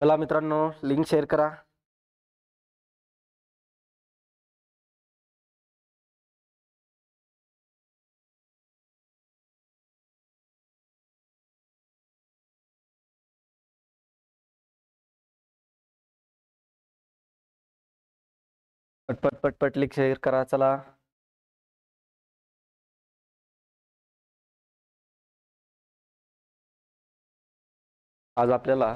चला मित्रांनो, link share करा. पटपट पटपट लिंक शेअर करा. चला आज आपल्याला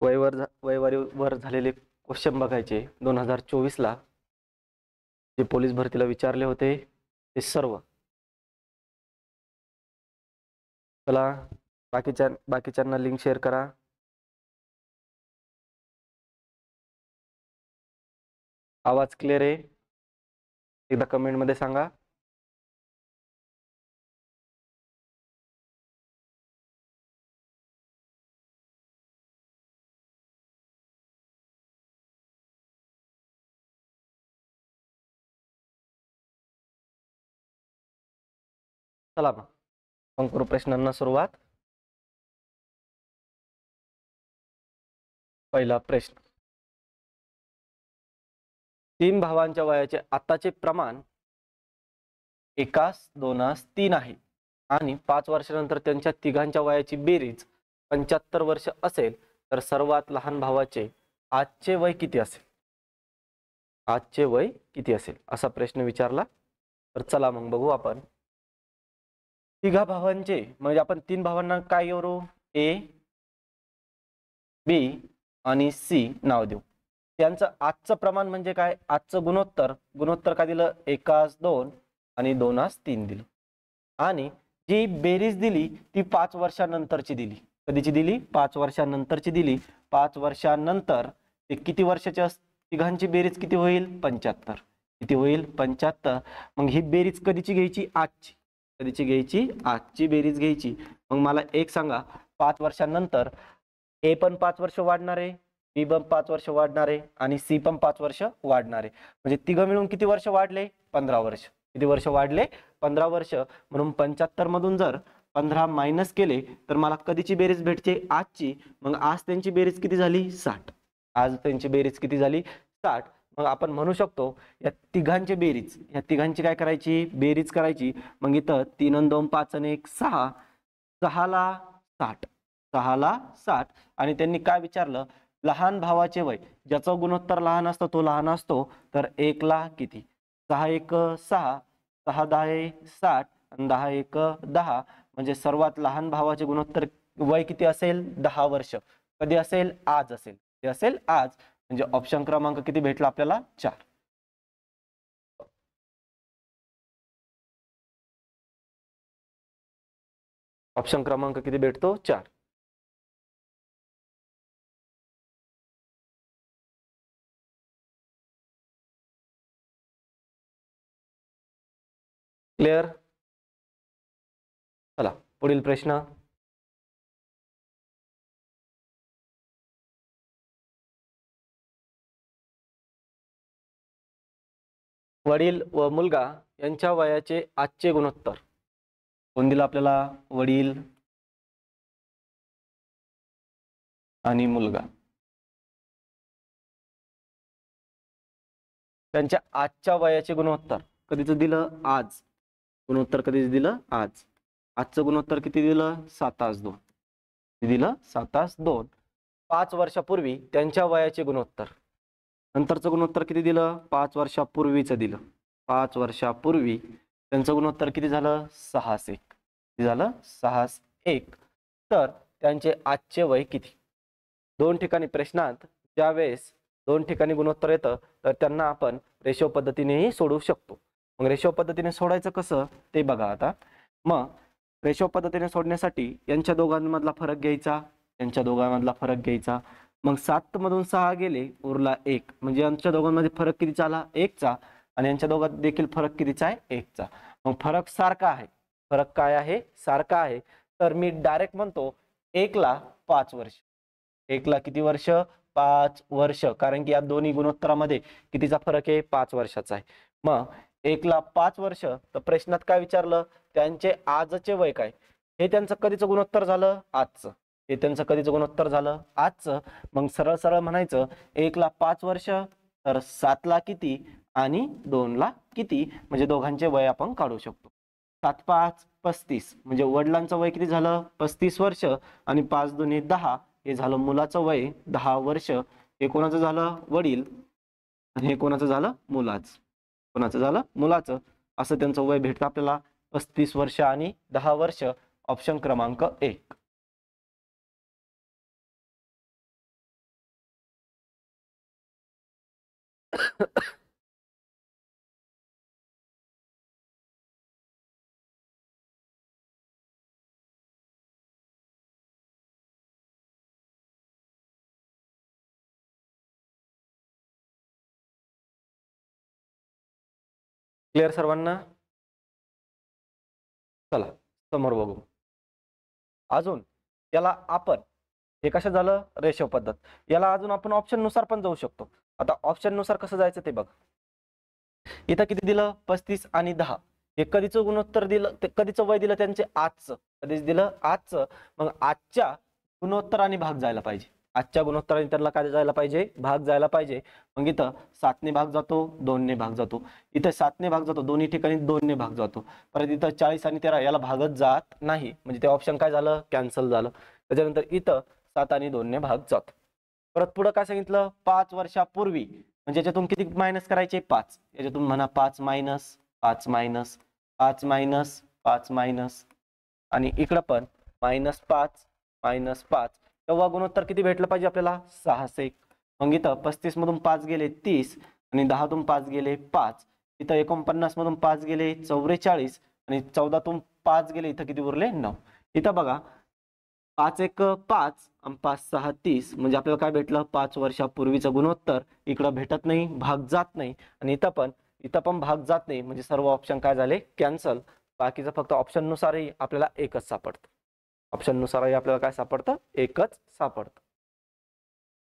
वयवर झालेले क्वेश्चन बघायचे. 2024 ला जे पोलीस भरतीला विचारले होते ते सर्व. चला बाकीच्यांना लिंक शेअर करा. आवाज क्लिअर आहे? एकदा कमेंट मध्ये सांगा. चला मग करू प्रश्नांना सुरुवात. पहिला प्रश्न, 3 भावांच्या वयाचे आताचे प्रमाण 1:2:3 आहे आणि 5 वर्षानंतर त्यांच्या तिघांच्या वयाची बेरीज 75 वर्ष असेल तर सर्वात लहान भावाचे आजचे वय किती असेल? आजचे वय किती असेल असा प्रश्न विचारला. तर चला मग बघू आपण. तिघा भावांचे म्हणजे आपण 3 भावांना काय करू? ए, बी आणि सी नाव देऊ. त्यांचं आजचं प्रमाण म्हणजे काय? आजचं गुणोत्तर काय दिलं? 1:2 आणि 2:3 दिलं. आणि जी बेरीज दिली ती 5 वर्षानंतरची दिली. कधीची दिली? 5 वर्षानंतरची दिली. 5 वर्षानंतर ते किती वर्षाच्या तिघांची बेरीज किती होईल? 75. किती होईल? 75. मग ही बेरीज कधीची घ्यायची? आजची. कधीची घ्यायची? आजची बेरीज घ्यायची. मग मला एक सांगा, 5 वर्षानंतर ए पण 5 वर्ष वाढणार आहे, बी पण 5 वर्ष वाढणार आहे आणि सी पण 5 वर्ष वाढणार आहे. म्हणजे तिघं मिळून किती वर्ष वाढले? 15 वर्ष. किती वर्ष वाढले? 15 वर्ष. म्हणून 75 मधून जर 15 मायनस केले तर मला कधीची बेरीज भेटते? आजची. मग आज त्यांची बेरीज किती झाली? 60. आज त्यांची बेरीज किती झाली? 60. मग आपण म्हणू शकतो या तिघांची बेरीज, या तिघांची काय करायची? बेरीज करायची. मग इथं 3 आणि 2 5 आणि 1 6, 6 ला 60, 6 ला 60. आणि त्यांनी काय विचारलं? लहान भावाचे वय, ज्याचं गुणोत्तर लहान असतं तो लहान असतो, तर 1 ला किती? 6 1 6, 6 10 60 आणि 10 1 10. म्हणजे सर्वात लहान भावाचे गुणोत्तर वय किती असेल? 10 वर्ष. कधी असेल? आज असेल. ते असेल आज. म्हणजे ऑप्शन क्रमांक किती भेटला आपल्याला? 4. ऑप्शन क्रमांक किती भेटतो? 4. क्लिअर? चला पुढील प्रश्न. वडील व मुलगा यांच्या वयाचे आजचे गुणोत्तर. कोण दिलं आपल्याला? वडील आणि मुलगा. त्यांच्या आजच्या वयाचे गुणोत्तर कधीच दिलं? आज. गुणोत्तर कधीच दिलं? आज. आजचं गुणोत्तर किती दिलं? 7:2. दिलं 7:2. 5 वर्षापूर्वी त्यांच्या वयाचे गुणोत्तर. नंतरचं गुणोत्तर किती दिलं? 5 वर्षापूर्वीचं दिलं. 5 वर्षापूर्वी त्यांचं गुणोत्तर किती झालं? 6:1. किती झालं? 6:1. तर त्यांचे आजचे वय किती? 2 ठिकाणी प्रश्नात ज्यावेळेस 2 ठिकाणी गुणोत्तर येतं तर त्यांना आपण रेशो पद्धतीनेही सोडवू शकतो. मग रेशो पद्धतीने सोडायचं कसं ते बघा आता. मग रेशो पद्धतीने सोडण्यासाठी यांच्या दोघांमधला फरक घ्यायचा. यांच्या दोघांमधला फरक घ्यायचा. मग 7 मधून 6 गेले, उरला 1. म्हणजे यांच्या दोघांमध्ये फरक कितीचा आला? 1चा. आणि यांच्या दोघात देखील फरक कितीचा आहे? 1चा. मग फरक सारखा आहे. फरक काय आहे? सारखा आहे. तर मी डायरेक्ट म्हणतो 1 ला 5 वर्ष. 1 ला किती वर्ष? 5 वर्ष. कारण की या दोन्ही गुणोत्तरामध्ये कितीचा फरक आहे? 5 वर्षाचा आहे. मग 1 ला 5 वर्ष. तर प्रश्नात काय विचारलं? त्यांचे आजचे वय काय? हे त्यांचं कधीचं गुणोत्तर झालं? आजचं. हे त्यांचं कधीचं गुणोत्तर झालं, आजचं. मग सरळ सरळ म्हणायचं 1 ला 5 वर्ष, तर 7 ला किती आणि 2 ला किती, म्हणजे दोघांचे वय आपण काढू शकतो. 7 5 35, म्हणजे वडिलांचं वय किती झालं 35 वर्ष, आणि 5 दुनी 10, हे झालं मुलाचं वय 10 वर्ष. हे कोणाचं झालं वडील, आणि हे कोणाचं झालं मुलाचं. कोणाचं झालं मुलाचं. असं त्यांचं वय भेटतं आपल्याला 35 वर्ष आणि 10 वर्ष. ऑप्शन क्रमांक 1. क्लिअर सर्वांना? चला समोर बघू. अजून याला आपण, हे कसं झालं रेशो पद्धत, याला अजून आपण ऑप्शन नुसार पण जाऊ शकतो. आता ऑप्शन नुसार कसं जायचं ते बघ. इथं किती दिलं 35 आणि 10, हे कधीचं गुणोत्तर दिलं, ते कधीचं वय दिलं त्यांचे आजचं, कधीच दिलं आजचं. मग आजच्या गुणोत्तराने भाग जायला पाहिजे, आजच्या गुणोत्तराने त्यांना काय जायला पाहिजे, भाग जायला पाहिजे. मग इथं 7 ने भाग जातो, 2 ने भाग जातो, इथं 7 ने भाग जातो, दोन्ही ठिकाणी 2 ने भाग जातो. परत इथं 40 आणि 13 याला भागच जात नाही, म्हणजे ते ऑप्शन काय झालं कॅन्सल झालं. त्याच्यानंतर इथं 7 आणि 2 ने भाग जातो. परत पुढं काय सांगितलं 5 वर्षापूर्वी, म्हणजे याच्यातून किती मायनस करायचे 5, याच्यातून म्हणा 5 मायनस 5 मायनस 5 मायनस 5 मायनस, आणि इकडं पण -5 -5. तेव्हा गुणोत्तर किती भेटलं पाहिजे आपल्याला 6. मग इथं 35 मधून 5 गेले 30, आणि 10 तून 5 गेले 5, इथं 49 मधून 5 गेले 44, आणि 14 तून 5 गेले, इथं किती उरले 9. इथं बघा 5 1 5 आणि 5 6 30, म्हणजे आपल्याला काय भेटलं 5 वर्षापूर्वीचं गुणोत्तर. इकडं भेटत नाही, भाग जात नाही, आणि इथं पण भाग जात नाही, म्हणजे सर्व ऑप्शन काय झाले कॅन्सल. बाकीचं फक्त ऑप्शन नुसारही आपल्याला एकच सापडतं, ऑप्शन नुसारही आपल्याला काय सापडतं, एकच सापडतं.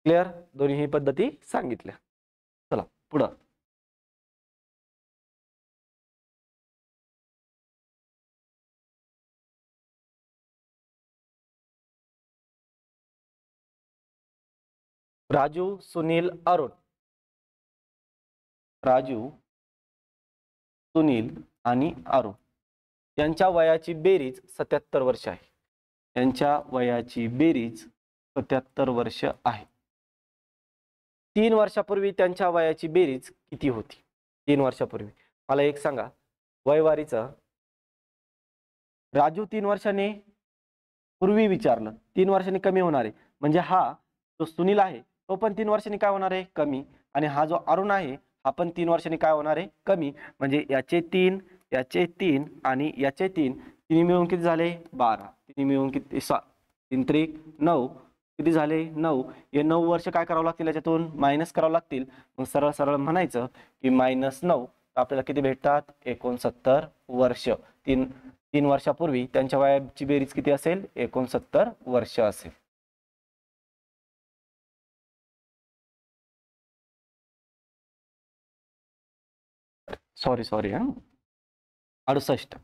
क्लिअर? दोन्ही पद्धती सांगितल्या. चला पुढं. राजू, सुनील, अरुण. राजू, सुनील आणि अरुण यांच्या वयाची बेरीज 77 वर्ष आहे. यांच्या वयाची बेरीज 77 वर्ष आहे. 3 वर्षापूर्वी त्यांच्या वयाची बेरीज किती होती? 3 वर्षापूर्वी मला एक सांगा, वयवारीचं. राजू 3 वर्षांनी पूर्वी विचारलं, 3 वर्षांनी कमी होणार आहे, म्हणजे हा जो सुनील आहे तो पण 3 वर्षांनी काय होणार आहे कमी, आणि हा जो अरुण आहे हा पण 3 वर्षांनी काय होणार आहे कमी. म्हणजे याचे 3, याचे 3 आणि याचे 3, तिन्ही मिळून किती झाले 12, तिन्ही मिळून किती 3 त्रिक 9, किती झाले 9. हे 9 वर्ष काय करावं लागतील, याच्यातून मायनस करावं लागतील. मग सरळ सरळ म्हणायचं की -9, आपल्याला किती भेटतात 69 वर्ष. 3 वर्षापूर्वी त्यांच्या वयाची बेरीज किती असेल 69 वर्ष असेल. सॉरी 68.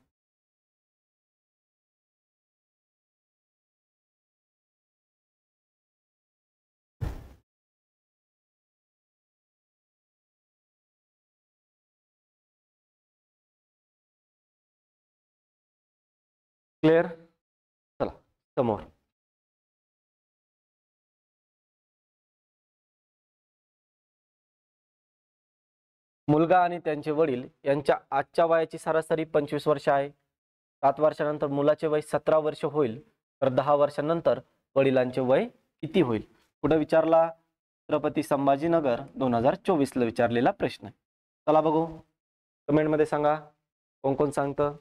क्लिअर? चला समोर. मुलगा आणि त्यांचे वडील यांच्या आजच्या वयाची सरासरी 25 वर्ष आहे. 7 वर्षानंतर मुलाचे वय 17 वर्ष होईल, तर 10 वर्षानंतर वडिलांचे वय किती होईल? कुठं विचारला? छत्रपती संभाजीनगर 2024 ला विचारलेला प्रश्न. चला बघू, कमेंटमध्ये सांगा कोण कोण सांगतं.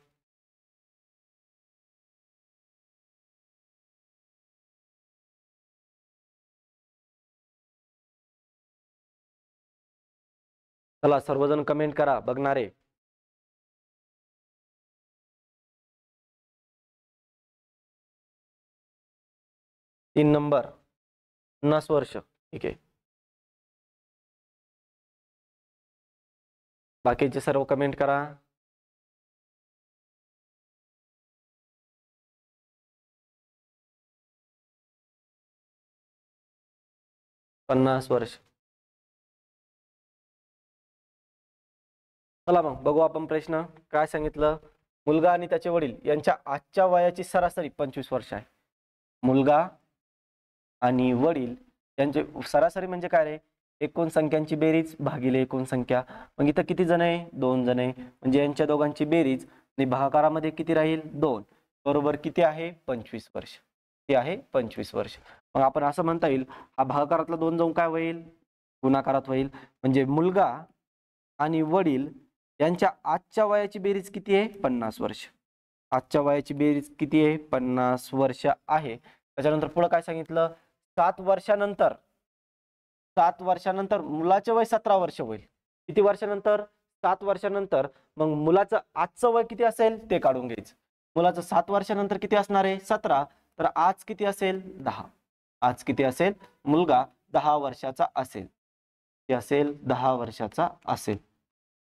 चला सर्वजण कमेंट करा बघणारे. 3 नंबर 50 वर्ष. ठीक आहे, बाकीचे सर्व कमेंट करा. 50 वर्ष. चला मग बघू आपण प्रश्न काय सांगितलं. मुलगा आणि त्याचे वडील यांच्या आजच्या वयाची सरासरी 25 वर्ष आहे. मुलगा आणि वडील यांचे सरासरी म्हणजे काय रे, एकूण संख्यांची बेरीज भागिले एकूण संख्या. मग इथं किती जण आहे, 2 जण आहे, म्हणजे यांच्या दोघांची बेरीज आणि भागाकारामध्ये किती राहील, 2 बरोबर किती आहे, 25 वर्ष. किती आहे, 25 वर्ष. मग आपण असं म्हणता येईल हा भागाकारातला 2 जाऊन काय होईल, गुणाकारात होईल. म्हणजे मुलगा आणि वडील यांच्या आजच्या वयाची बेरीज किती आहे, 50 वर्ष. आजच्या वयाची बेरीज किती आहे, 50 वर्ष आहे. त्याच्यानंतर पुढे काय सांगितलं, 7 वर्षानंतर 7 वर्षानंतर मुलाचे वय 17 वर्ष होईल. किती वर्षानंतर, 7 वर्षानंतर. मग मुलाचं आजचं वय किती असेल ते काढून घ्यायचं. मुलाचं 7 वर्षानंतर किती असणार आहे, 17. तर आज किती असेल, 10. आज किती असेल, मुलगा 10 वर्षाचा असेल. किती असेल, 10 वर्षाचा असेल.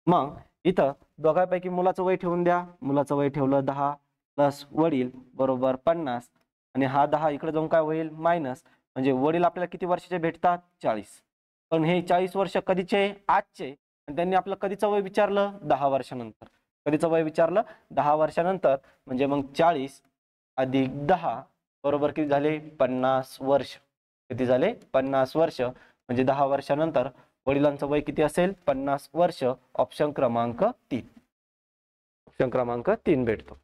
मग इथं दोघांपैकी मुलाचं वय ठेवून द्या. मुलाचं वय ठेवलं 10 प्लस वडील बरोबर 50 आणि हा 10 इकडे जाऊन काय होईल, मायनस. म्हणजे वडील आपल्याला किती वर्षाचे भेटतात, 40. पण हे 40 वर्ष कधीचे, आजचे. आणि त्यांनी आपलं कधीचं वय विचारलं, 10 वर्षानंतर. कधीचं वय विचारलं, 10 वर्षानंतर. म्हणजे मग 40 अधिक 10 बरोबर किती झाले, 50 वर्ष. किती झाले, 50 वर्ष. म्हणजे 10 वर्षानंतर वडिलांचं वय किती असेल, 50 वर्ष. ऑप्शन क्रमांक 3. ऑप्शन क्रमांक 3 भेटतो.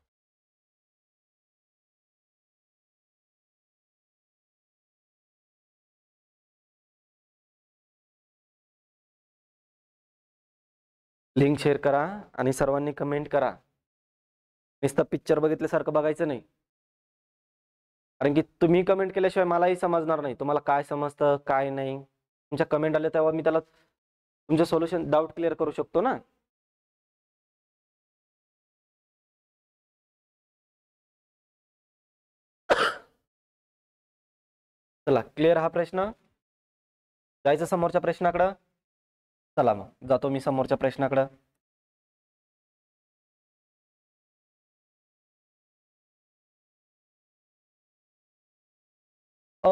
लिंक शेअर करा आणि सर्वांनी कमेंट करा. नुसतं पिक्चर बघितल्यासारखं बघायचं नाही, कारण की तुम्ही कमेंट केल्याशिवाय मलाही समजणार नाही तुम्हाला काय समजतं काय नाही. तुमच्या कमेंट आले तेव्हा मी त्याला तुमचं सोल्युशन, डाऊट क्लिअर करू शकतो ना. चला, क्लिअर हा प्रश्न. जायचं समोरच्या प्रश्नाकडं. चला मग जातो मी समोरच्या प्रश्नाकडं. अ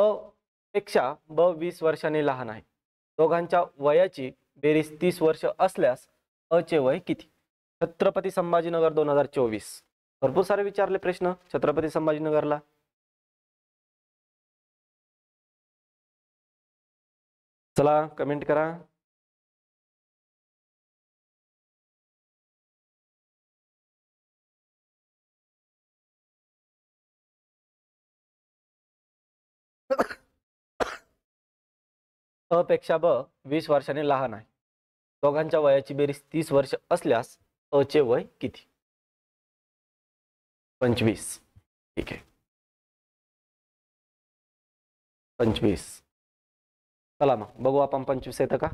पेक्षा ब 20 वर्षांनी लहान आहे. दोघांच्या वयाची बेरीज 30 वर्ष असल्यास अ चे वय किती. छत्रपती संभाजीनगर 2024. भरपूर सारे विचारले प्रश्न छत्रपती संभाजीनगरला. चला कमेंट करा. अ पेक्षा ब 20 वर्षांनी लहान आहे. दोघांच्या वयाची बेरीज 30 वर्ष असल्यास अ चे वय किती. 25. ठीक आहे, 25. चला मग बघू आपण 25 येतं का.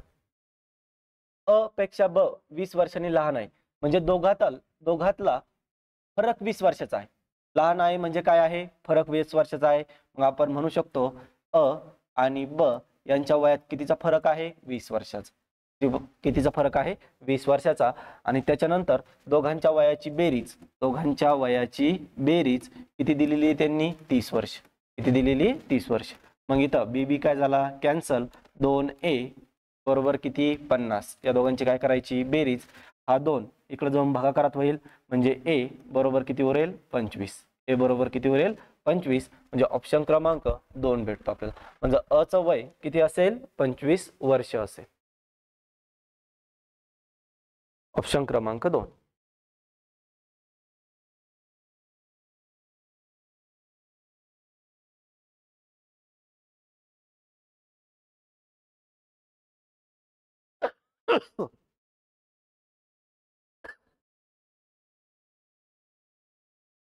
अ पेक्षा ब 20 वर्षांनी लहान आहे. म्हणजे दोघातला फरक 20 वर्षाचा आहे. लहान आहे म्हणजे काय आहे, फरक 20 वर्षाचा आहे. मग आपण म्हणू शकतो अ आणि ब यांच्या वयात कितीचा फरक आहे, 20 वर्षाचा. कितीचा फरक आहे, 20 वर्षाचा. आणि त्याच्यानंतर दोघांच्या वयाची बेरीज किती दिलेली आहे त्यांनी, 30 वर्ष. किती दिलेली, 30 वर्ष. मग इथं बी बी काय झाला, कॅन्सल. 2a बरोबर किती, 50. या दोघांची काय करायची, बेरीज. हा 2 इकडे जाऊन भागाकारात होईल. म्हणजे ए बरोबर किती उरेल, 25. ए बरोबर किती उरेल, 25. म्हणजे ऑप्शन क्रमांक 2 भेटतो आपल्याला. म्हणजे अ चं वय किती असेल, 25 वर्ष असेल. ऑप्शन क्रमांक 2.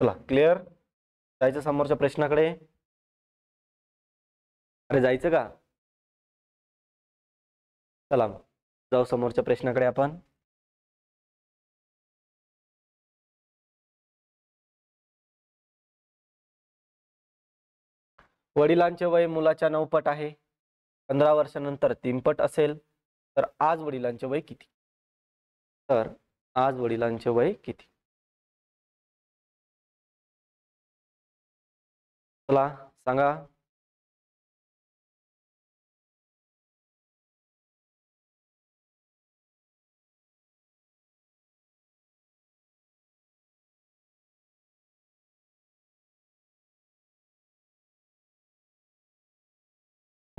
चला क्लिअर. जायचं समोरच्या प्रश्नाकडे. अरे जायचं का. चला जाऊ समोरच्या प्रश्नाकडे आपण. वडिलांचे वय मुलाच्या 9 पट आहे. 15 वर्षानंतर 3 पट असेल तर आज वडिलांचे वय किती. तर आज वडिलांचे वय किती. चला सांगा.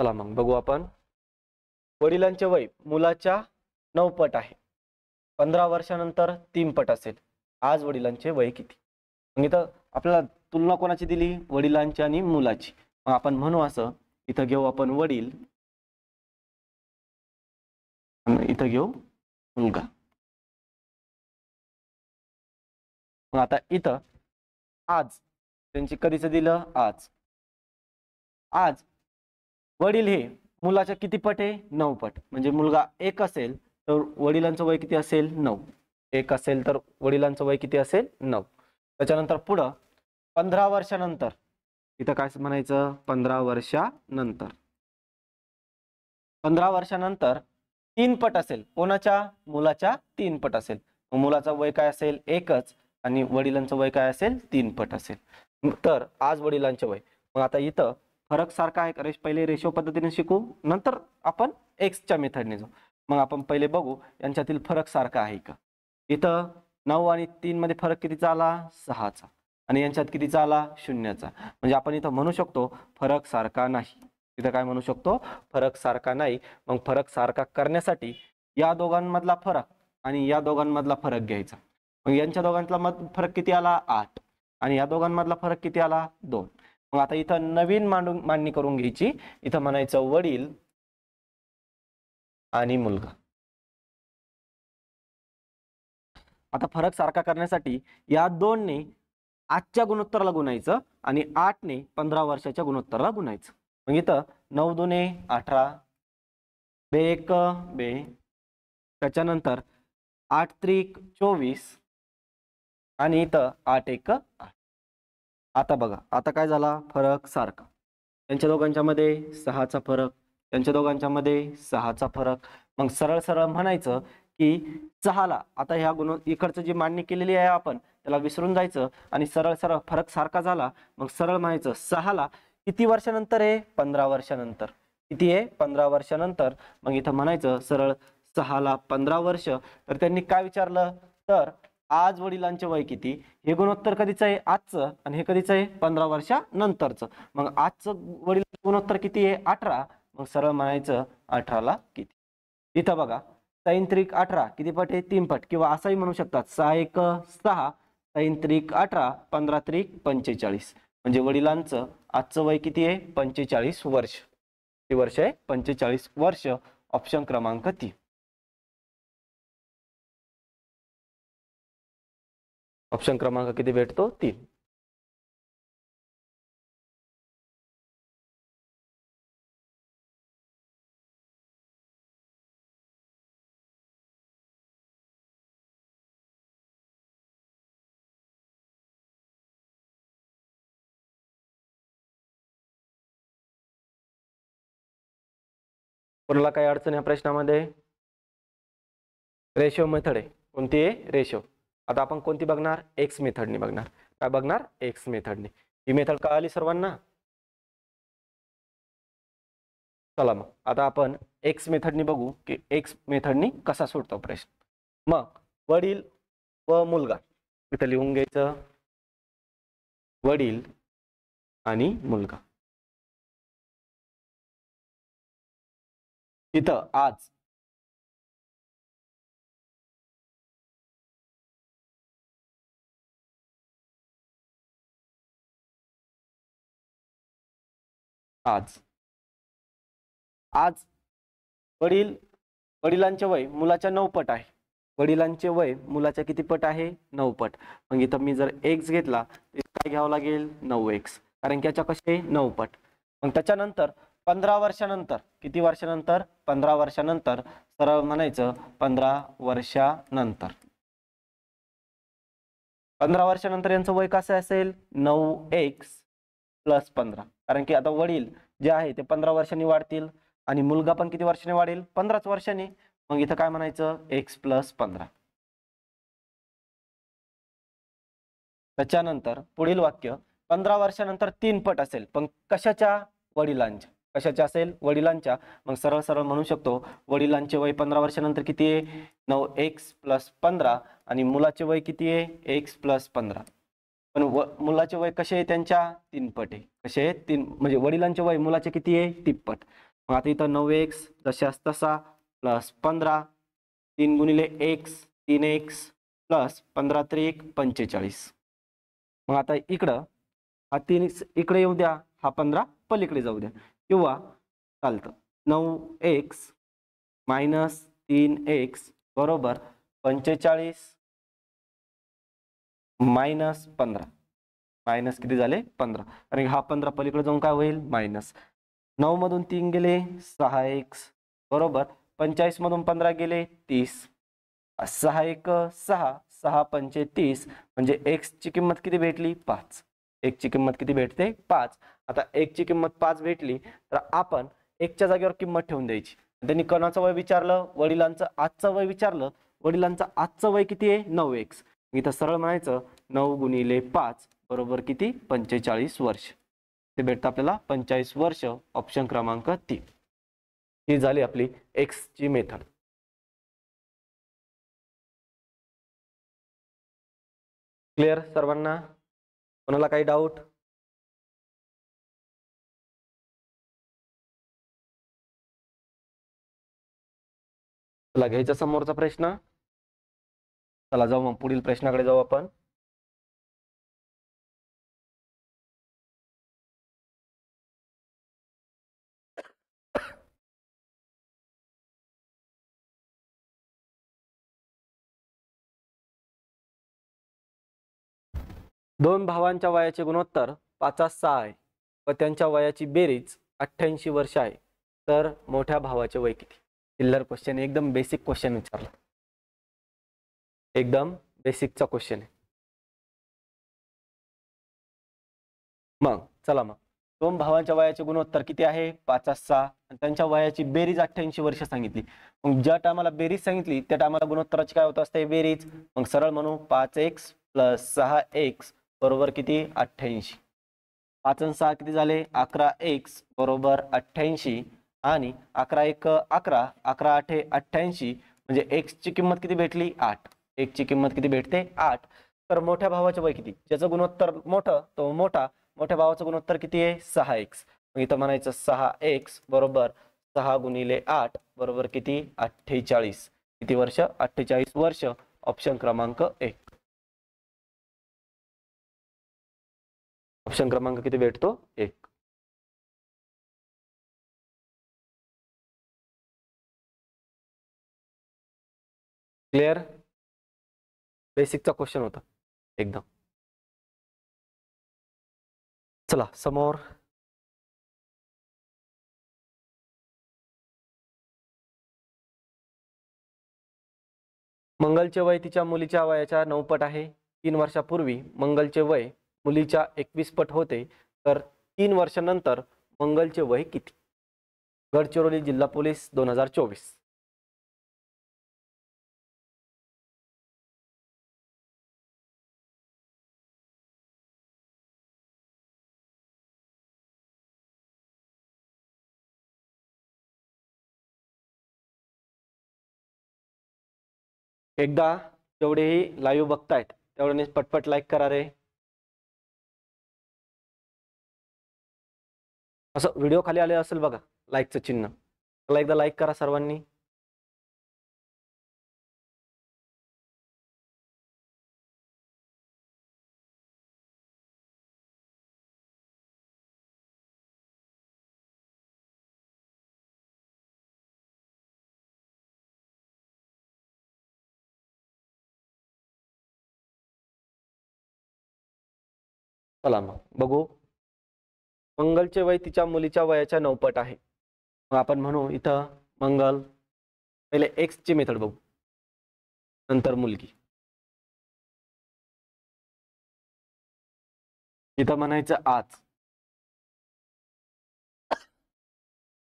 चला मग बघू आपण. वडिलांचे वय मुलाच्या 9 पट आहे. 15 वर्षानंतर 3 पट असेल. आज वडिलांचे वय किती? मग इथं आपल्याला तुलना कोणाची दिली? वडिलांची आणि मुलाची. मग आपण म्हणू असं, इथं घेऊ आपण वडील, इथं घेऊ मुलगा. मग आता इथं आज त्यांची कधीचं दिलं? आज. आज वडील हे मुलाच्या किती पट आहे? 9 पट. म्हणजे मुलगा 1 असेल तर वडिलांचं वय किती असेल? 9. 1 असेल तर वडिलांचं वय किती असेल? 9. त्याच्यानंतर पुढं 15 वर्षानंतर, इथं काय म्हणायचं? 15 वर्षानंतर. 15 वर्षानंतर 3 पट असेल. कोणाच्या? मुलाच्या 3 पट असेल. मुलाचं वय काय असेल? 1च आणि वडिलांचं वय काय असेल? 3 पट असेल. तर आज वडिलांचे वय. मग आता इथं फरक सारखा आहे. पहिले रेशो पद्धतीने शिकू, नंतर आपण एक्सच्या मेथडने जाऊ. मग आपण पहिले बघू यांच्यातील फरक सारखा आहे का. इथं 9 आणि 3 मध्ये फरक कितीचा आला? 6चा. आणि यांच्यात कितीचा आला? 0चा. म्हणजे आपण इथं म्हणू शकतो फरक सारखा नाही. इथं काय म्हणू शकतो? फरक सारखा नाही. मग फरक सारखा करण्यासाठी या दोघांमधला फरक आणि या दोघांमधला फरक घ्यायचा. मग यांच्या दोघांमधला फरक किती आला? 8. आणि या दोघांमधला फरक किती आला? 2. मग आता इथं नवीन मांडणी करून घ्यायची. इथं म्हणायचं वडील आणि मुलगा. आता फरक सारखा करण्यासाठी या 2 ने आजच्या गुणोत्तराला गुणायचं आणि 8 ने 15 वर्षाच्या गुणोत्तराला गुणायचं. मग इथं 9 दुने 18, 2 1 2, त्याच्यानंतर 8 त्रिक 24 आणि इथं 8 1 8. आता बघा, आता काय झाला? फरक सारखा. त्यांच्या दोघांच्या मध्ये 6चा फरक, त्यांच्या दोघांच्या मध्ये 6चा फरक. मग सरळ सरळ म्हणायचं की 6ला आता ह्या इकडचं जी मांडणी केलेली आहे आपण त्याला विसरून जायचं आणि सरळ सरळ फरक सारखा झाला. मग सरळ म्हणायचं 6ला किती वर्षानंतर आहे? 15 वर्षानंतर. किती आहे? 15 वर्षानंतर. मग इथं म्हणायचं सरळ 6ला 15 वर्ष. तर त्यांनी काय विचारलं? तर आज वडिलांचे वय किती? हे गुणोत्तर कधीचं आहे? आजचं. आणि हे कधीचं आहे? 15 वर्षानंतरचं. मग आजचं वडिलांचं गुणोत्तर किती आहे? 18. मग सरळ म्हणायचं 18ला किती? इथं बघा 3 त्रिक 18 किती पट आहे? 3 पट. किंवा असंही म्हणू शकतात 6 1 6, 3 त्रिक 18, 15 त्रिक 45. म्हणजे वडिलांचं आजचं वय किती आहे? 45 वर्ष. किती वर्ष आहे? 45 वर्ष. ऑप्शन क्रमांक 3. ऑप्शन क्रमांक किती भेटतो? 3. कोणाला काही अडचण या प्रश्नामध्ये? रेशो मेथड आहे. कोणती आहे? रेशो. आता आपण कोणती बघणार? एक्स मेथडने बघणार. काय बघणार? एक्स मेथडने. ही मेथड कळाली सर्वांना? चला मग आता आपण एक्स मेथडने बघू की एक्स मेथडने कसा सोडतो प्रश्न. मग वडील व मुलगा इथं लिहून घ्यायचं. वडील आणि मुलगा. इथं आज आज आज वडिलांचे वय मुलाच्या 9 पट आहे. वडिलांचे वय मुलाच्या किती पट आहे? 9 पट. मग इथं मी जर एक्स घेतला तर काय घ्यावं लागेल? 9x. कारण की याच्या कसे 9 पट. मग त्याच्यानंतर 15 वर्षानंतर, किती वर्षानंतर? 15 वर्षानंतर. सरळ म्हणायचं 15 वर्षानंतर. 15 वर्षानंतर यांचं वय कसं असेल? 9x + 15. कारण की आता वडील जे आहे ते 15 वर्षांनी वाढतील आणि मुलगा पण किती वर्षांनी वाढेल? 15च वर्षांनी. मग इथं काय म्हणायचं? x + 15. त्याच्यानंतर पुढील वाक्य 15 वर्षानंतर 3 पट असेल. पण कशाच्या? वडिलांच्या. कशाच्या असेल? वडिलांच्या. मग सरळ सरळ म्हणू शकतो वडिलांचे वय 15 वर्षानंतर किती आहे? 9x + 15 आणि मुलाचे वय किती आहे? x + 15. पण मुलाचे वय कसे आहे त्यांच्या? 3 पट आहे. कसे आहे? 3 म्हणजे वडिलांचे वय मुलाचे किती आहे? 3 पट. मग आता इथं 9x जशास तसा प्लस 15, 3 गुणिले x 3x प्लस 15 3 45. मग आता इकडं हा 3 इकडे येऊ द्या, हा 15 पलीकडे जाऊ द्या, किंवा चालतं 9x मायनस 3x बरोबर 45 मायनस 15. मायनस किती झाले 15, आणि हा 15 पलीकडे जाऊन काय होईल मायनस. 9 मधून 3 गेले 6x बरोबर 45 मधून 15 गेले 30. 6 1 6, 6 पंचे 30, म्हणजे x ची किंमत किती भेटली 5. x ची किंमत किती भेटते 5. आता x ची किंमत 5 भेटली तर आपण x च्या जागेवर किंमत ठेवून द्यायची. त्यांनी कोणाचं वय विचारलं, वडिलांचं आजचं वय विचारलं. वडिलांचं आजचं वय किती आहे 9x. इथं सरळ म्हणायचं 9 गुणिले 5 बरोबर किती 45 वर्ष. ते भेटतं आपल्याला 45 वर्ष. ऑप्शन क्रमांक 3 ही झाली आपली x ची मेथड. क्लिअर सर्वांना? कोणाला काही डाऊट? चला घ्यायचा समोरचा प्रश्न. चला जाऊ मग पुढील प्रश्नाकडे जाऊ आपण. दोन भावांच्या वयाचे गुणोत्तर 5:6 आहे व त्यांच्या वयाची बेरीज 88 वर्ष आहे, तर मोठ्या भावाचे वय किती? चिल्लर क्वेश्चन, एकदम बेसिक क्वेश्चन विचारला, एकदम बेसिकचा क्वेश्चन आहे. मग चला, मग दोन भावांच्या वयाचे गुणोत्तर किती आहे 5:6 आणि त्यांच्या वयाची बेरीज 88 वर्ष सांगितली. मग ज्या टायमाला बेरीज सांगितली त्या टायमाला गुणोत्तराची काय होत असते बेरीज. मग सरळ म्हणू 5x प्लस 6x बरोबर किती 88. 5 आणि 6 किती झाले 11x बरोबर 88 आणि 11 1 11, 11 8 88, म्हणजे x ची किंमत किती भेटली 8. x ची किंमत किती भेटते 8. तर मोठ्या भावाचे वय किती, ज्याचं गुणोत्तर मोठं तो मोठा, मोठ्या भावाचं गुणोत्तर किती आहे 6x. मग इथं म्हणायचं 6x बरोबर 6 गुणिले 8 बरोबर किती 48. किती वर्ष 48 वर्ष. ऑप्शन क्रमांक 1. ऑप्शन क्रमांक किती भेटतो 1. क्लिअर? बेसिकचा क्वेश्चन होता एकदम. चला समोर. मंगलचे वय तिच्या मुलीच्या वयाच्या 9 पट आहे. 3 वर्षापूर्वी मंगलचे वय मुलीच्या 21 पट होते, तर 3 वर्षानंतर मंगलचे वय किती? गडचिरोली जिल्हा पोलीस 2024. एकदा जेवढेही लाईव्ह बघतायत तेवढ्याने पटपट लाईक करा रे. असं व्हिडिओ खाली आले असेल बघा लाईकचं चिन्ह, त्याला एकदा लाईक करा सर्वांनी. चला मग बघू. मंगलचे वय तिच्या मुलीच्या वयाच्या 9 पट आहे. मग आपण म्हणू इथं मंगल, पहिले एक्स ची मेथड बघू, नंतर मुलगी. इथं म्हणायचं आज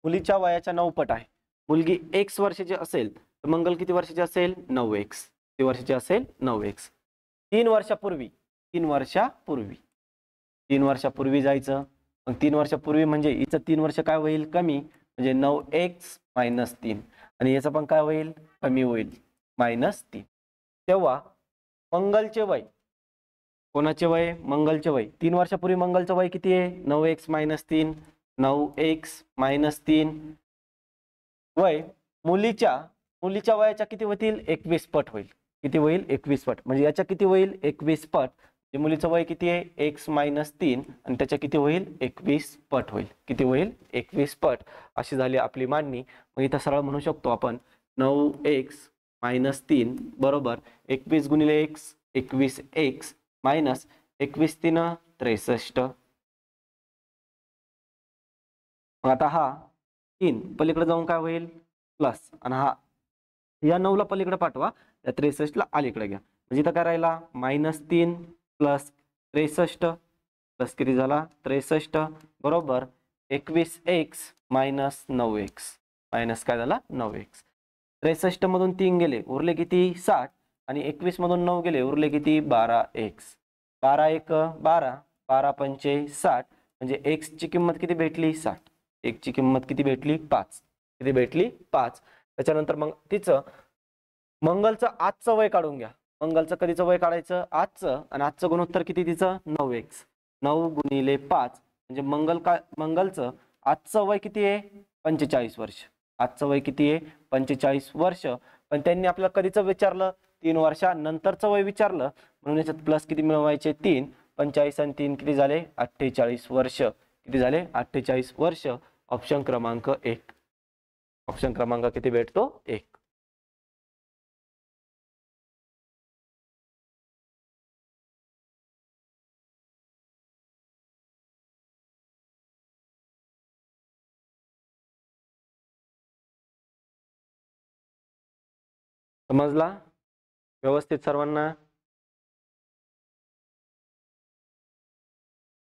मुलीच्या वयाच्या 9 पट आहे. मुलगी x वर्षाची असेल तर मंगल किती वर्षाची असेल 9x. किती वर्षाची असेल 9x. 3 वर्षापूर्वी 3 वर्षापूर्वी 3 वर्षापूर्वी जायचं. मग 3 वर्षापूर्वी म्हणजे हिचं 3 वर्ष काय होईल कमी, म्हणजे 9x मायनस 3, आणि याचं पण काय होईल कमी होईल -3. तेव्हा मंगलचे वय, कोणाचे वय मंगलचे वय 3 वर्षापूर्वी मंगलचं वय किती आहे 9x मायनस 3. 9x मायनस 3 वय मुलीच्या मुलीच्या वयाच्या किती होतील 21 पट होईल. किती होईल 21 पट. म्हणजे याच्या किती होईल 21 पट. मुलीचं वय किती आहे x-3 आणि त्याच्या किती होईल 21 पट होईल. किती होईल 21 पट. अशी झाली आपली मांडणी. मग इथं सरळ म्हणू शकतो आपण 9x-3 बरोबर 21 गुणिले x 21x मायनस 21 3 63. मग आता हा 3 पलीकडे जाऊन काय होईल प्लस आणि हा या 9 ला पलीकडे पाठवा या 63 ला अलीकडे घ्या. म्हणजे इथं काय राहिला -3 प्लस 63 प्लस किती झाला 63 बरोबर 21x मायनस 9x मायनस काय झाला 9x. 63 मधून 3 गेले उरले किती 60 आणि 21 मधून 9 गेले उरले किती 12x. 12 1 12 12 पंचे 60 म्हणजे x ची किंमत किती भेटली 60. x ची किंमत किती भेटली 5. किती भेटली 5. त्याच्यानंतर मग तिचं मंगलचं आजचं वय काढून घ्या. मंगलचं कधीचं वय काढायचं आजचं आणि आजचं गुणोत्तर किती तिचं 9x. 9 गुणिले 5 म्हणजे मंगलचं आजचं वय किती आहे 45 वर्ष. आजचं वय किती आहे 45 वर्ष. पण त्यांनी आपल्याला कधीचं विचारलं 3 वर्षानंतरचं वय विचारलं म्हणून याच्यात प्लस किती मिळवायचे 3. 45 आणि 3 किती झाले 48 वर्ष. किती झाले 48 वर्ष. ऑप्शन क्रमांक 1. ऑप्शन क्रमांक किती भेटतो 1. समजला व्यवस्थित सर्वांना.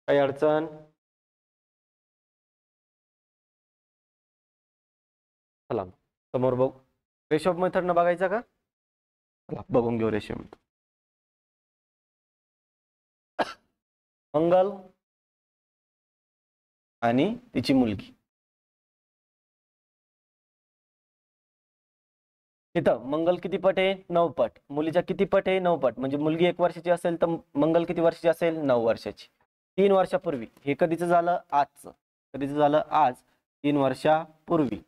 काही अडचण चला समोर बघू. रेशो मेथड न बघायचा का चला बघून घेऊ रेशो मेथड. मंगल आणि तिची मुलगी. इथं मंगल किती पट आहे 9 पट. मुलीच्या किती पट आहे 9 पट. म्हणजे मुलगी 1 वर्षाची असेल तर मंगल किती वर्षाची असेल 9 वर्षाची. 3 वर्षापूर्वी हे कधीचं झालं आजचं. कधीचं झालं आज 3 वर्षापूर्वी.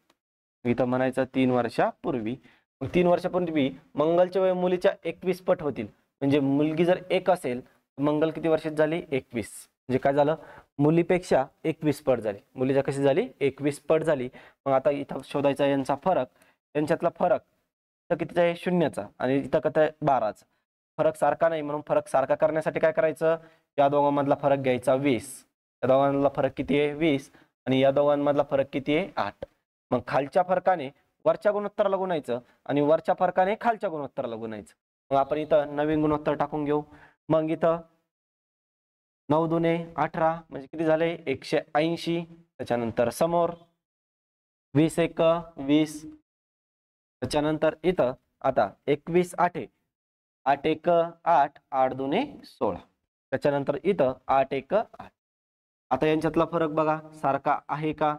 इथं म्हणायचं 3 वर्षापूर्वी. मग 3 वर्षापूर्वी मंगलचे वय मुलीच्या 21 पट होतील. म्हणजे मुलगी जर 1 असेल मंगल किती वर्षाची झाली 21. म्हणजे काय झालं मुलीपेक्षा 21 पट झाली. मुलीच्या कशी झाली 21 पट झाली. मग आता इथं शोधायचा यांचा फरक. यांच्यातला फरक तर कितीचा आहे 0चा आणि इथं किती आहे 12चा. फरक सारखा नाही म्हणून फरक सारखा करण्यासाठी काय करायचं या दोघांमधला फरक घ्यायचा 20. या दोघांमधला फरक किती आहे 20 आणि या दोघांमधला फरक किती आहे 8. मग खालच्या फरकाने वरच्या गुणोत्तराला गुणायचं आणि वरच्या फरकाने खालच्या गुणोत्तराला गुणायचं. मग आपण इथं नवीन गुणोत्तर टाकून घेऊ. मग इथं 9 दुने 18 म्हणजे किती झाले 180. त्याच्यानंतर समोर 20 1 20. त्याच्यानंतर इथं आता 21 8 8 1 8 8 दुने 16. त्याच्यानंतर इथं 8 1 8. आता यांच्यातला फरक बघा सारखा आहे का.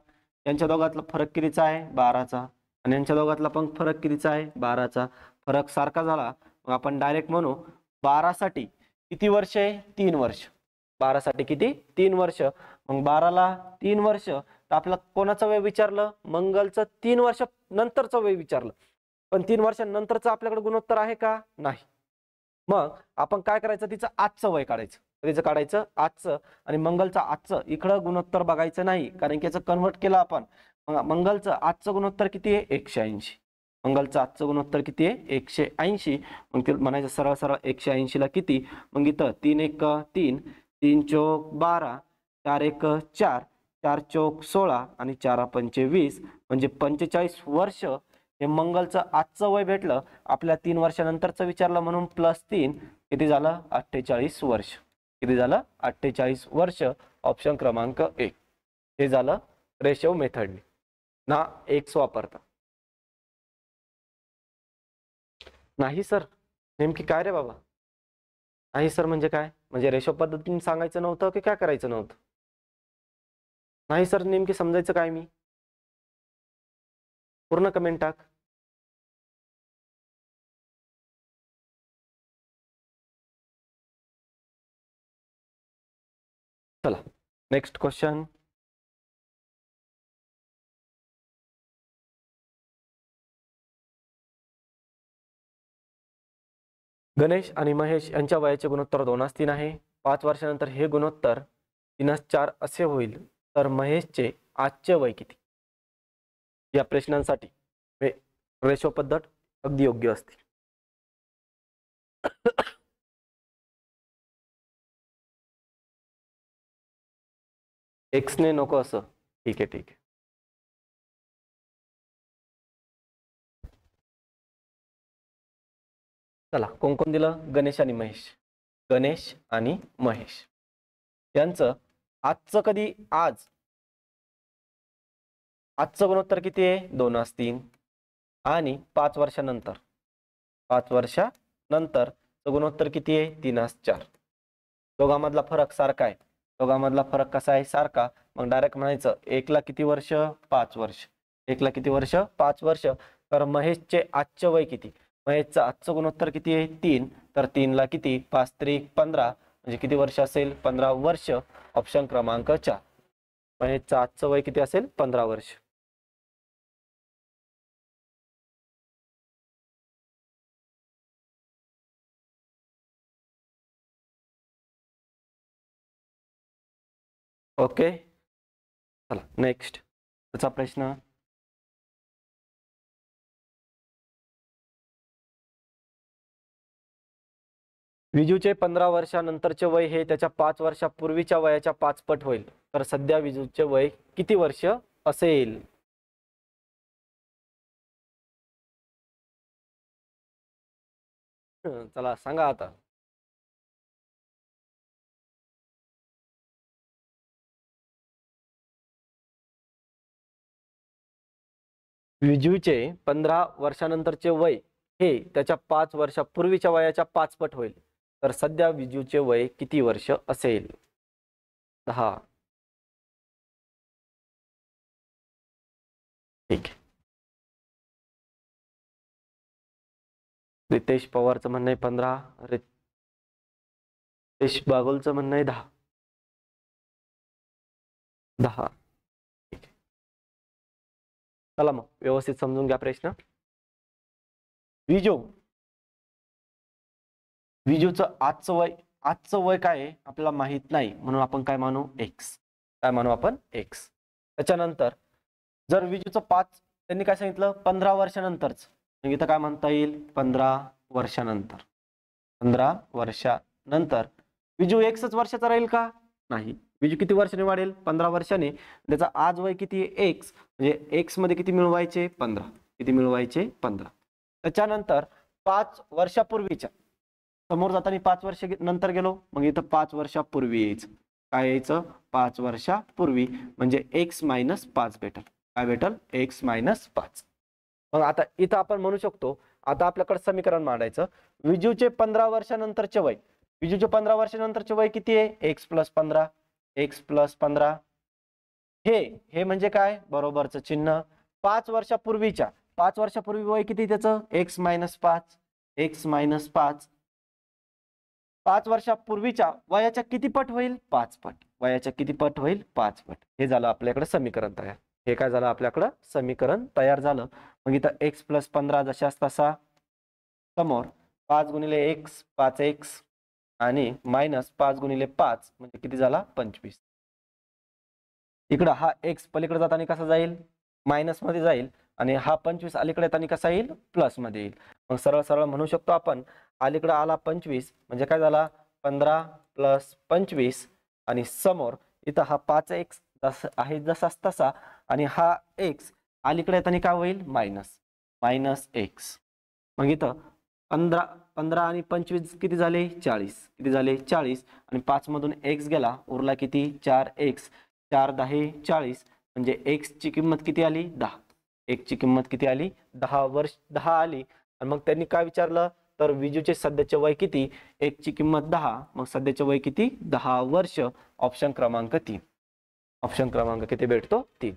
यांच्या दोघातला फरक कितीचा आहे 12चा आणि यांच्या दोघातला पण फरक कितीचा आहे 12चा. फरक सारखा झाला मग आपण डायरेक्ट म्हणू 12 साठी किती वर्ष आहे 3 वर्ष. 12 साठी किती 3 वर्ष. मग 12ला 3 वर्ष तर आपलं कोणाचं वय विचारलं मंगलचं 3 वर्ष नंतरचं वय विचारलं. पण 3 वर्षांनंतरचं आपल्याकडे गुणोत्तर आहे का नाही. मग आपण काय करायचं तिचं आजचं वय काढायचं. कधीचं काढायचं आजचं आणि मंगलचं आजचं इकडं गुणोत्तर बघायचं नाही कारण की याचं कन्वर्ट केलं आपण. मंगलचं आजचं गुणोत्तर किती आहे 180. मंगलचं आजचं गुणोत्तर किती आहे 180. मग ते म्हणायचं सरळ सरळ 180 ला किती. मग इथं 3 1 3 3 चौक 12 4 1 4 4 चौक 16 आणि 4 पंचे 20 म्हणजे 45 वर्ष हे मंगलचं आजचं वय भेटलं. आपल्या 3 वर्षानंतरचं विचारलं म्हणून +3 किती झालं 48 वर्ष. किती झालं 48 वर्ष. ऑप्शन क्रमांक 1 हे झालं रेशो मेथड ना एक्स वापरता. नाही सर नेमकी काय रे बाबा. नाही सर म्हणजे काय म्हणजे रेशो पद्धतीने सांगायचं नव्हतं की काय करायचं नव्हतं. नाही सर नेमकी समजायचं काय मी. पूर्ण कमेंट टाक. चला नेक्स्ट क्वेश्चन. गणेश आणि महेश यांच्या वयाचे गुणोत्तर 2:3 आहे. 5 वर्षानंतर हे गुणोत्तर 3:4 असे होईल. तर महेशचे आजचे वय किती? या प्रश्नांसाठी रेशो पद्धत अगदी योग्य असते. एक्सने नको असं. ठीक आहे. चला, कोण कोण दिलं? गणेश आणि महेश. गणेश आणि महेश यांचं आजचं कधी? आजचं गुणोत्तर किती आहे? 2:3. आणि 5 वर्षानंतर 5 वर्षानंतर गुणोत्तर किती आहे? 3:4. दोघांमधला फरक सारखा आहे. दोघांमधला फरक कसा आहे? सारखा. मग डायरेक्ट म्हणायचं 1ला किती वर्ष? 5 वर्ष. 1ला किती वर्ष? 5 वर्ष. तर महेशचे आजचे वय किती? महेशचं आजचं गुणोत्तर किती आहे? 3. तर 3ला किती? 5 त्रिक 15 म्हणजे किती वर्ष असेल? 15 वर्ष. ऑप्शन क्रमांक 4. महेशचं आजचं वय किती असेल? 15 वर्ष. ओके, चला नेक्स्ट पुढचा प्रश्न. विजूचे 15 वर्षानंतरचे वय हे त्याच्या 5 वर्षापूर्वीच्या वयाच्या 5 पट होईल. तर सध्या विजूचे वय किती वर्ष असेल? चला सांगा आता. विजूचे 15 वर्षानंतरचे वय हे त्याच्या 5 वर्षापूर्वीच्या वयाच्या 5 पट होईल. तर सध्या विजूचे वय किती वर्ष असेल? 10. ठीक आहे. रितेश पवारचं म्हणणं आहे 15. रितेश बागुलचं म्हणणं आहे 10. 10. ठीक आहे. चला मग व्यवस्थित समजून घ्या प्रश्न. विजूचं आजचं वय काय आहे आपल्याला माहित नाही, म्हणून आपण काय मानू? एक्स. काय मानू आपण? एक्स. त्याच्यानंतर जर विजूचं 5 त्यांनी काय सांगितलं? 15 वर्षानंतरच. इथं काय म्हणता येईल? 15 वर्षानंतर. 15 वर्षानंतर विजू एक्सच वर्षाचा राहील का? नाही. विजू किती वर्षाने वाढेल? 15 वर्षाने. त्याचा आज वय किती? एक्स. म्हणजे एक्स मध्ये किती मिळवायचे? 15. किती मिळवायचे? 15. त्याच्यानंतर 5 वर्षापूर्वीच्या समोर जाताना 5 वर्ष नंतर गेलो, मग इथं 5 वर्षापूर्वी यायचं. काय यायचं? 5 वर्षापूर्वी. म्हणजे एक्स मायनस 5 भेटल. काय भेटल? X minus 5. मग आता इथं आपण म्हणू शकतो, आता आपल्याकडे समीकरण मांडायचं. विजूचे 15 वर्षानंतरचे वय. विजूचे 15 वर्षानंतरचे वय किती आहे? X plus 15. X plus 15. हे म्हणजे काय? बरोबरचं चिन्ह. 5 वर्षापूर्वीच्या 5 वर्षापूर्वी वय किती त्याचं? X minus 5. X minus 5. 5 वर्षापूर्वीच्या वयाच्या किती पट होईल? 5 पट. वयाच्या किती पट होईल? 5 पट. हे झालं आपल्याकडे समीकरण तयार. हे काय झालं? आपल्याकडं समीकरण तयार झालं. मग इथं एक्स प्लस 15 जशास तसा. समोर 5 गुणिले एक्स 5x आणि मायनस 5 गुणिले 5 म्हणजे किती झाला? 25. इकडं हा एक्स पलीकडे जाताना कसा जाईल? मायनस मध्ये जाईल. आणि हा 25 अलीकडे येताना कसा येईल? प्लस मध्ये येईल. मग सरळ सरळ म्हणू शकतो आपण, अलीकडे आला 25 म्हणजे काय झाला? 15 प्लस 25. आणि समोर इथं हा 5x आहे जसाच तसा. आणि हा एक्स अलीकडे येताना काय होईल? Minus x. मग इथं 15 आणि 25 किती झाले? 40. किती झाले? 40. आणि 5 मधून एक्स गेला, उरला किती? 4x. 4 10 40. म्हणजे एक्स ची किंमत किती आली? 10. एक्स ची किंमत किती आली? 10 आली. आणि मग त्यांनी काय विचारलं? तर विजूचे सध्याचे वय किती? एक्स ची किंमत 10. मग सध्याचे वय किती? 10 वर्ष. ऑप्शन क्रमांक 3. ऑप्शन क्रमांक किती भेटतो? 3.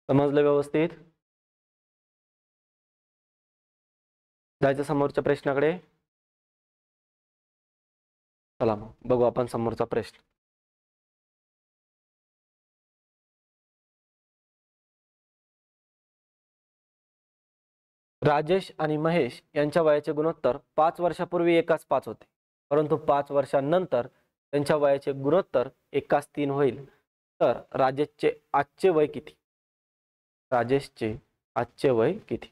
समजलं व्यवस्थित? जायचं समोरच्या प्रश्नाकडे. चला मग बघू आपण समोरचा प्रश्न. राजेश आणि महेश यांच्या वयाचे गुणोत्तर 5 वर्षापूर्वी एकास 5 होते, परंतु 5 वर्षांनंतर त्यांच्या वयाचे गुणोत्तर एकास 3 होईल. तर राजेशचे आजचे वय किती? राजेशचे आजचे वय किती?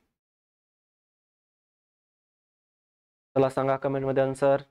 चला सांगा कमेंट मध्ये आन्सर.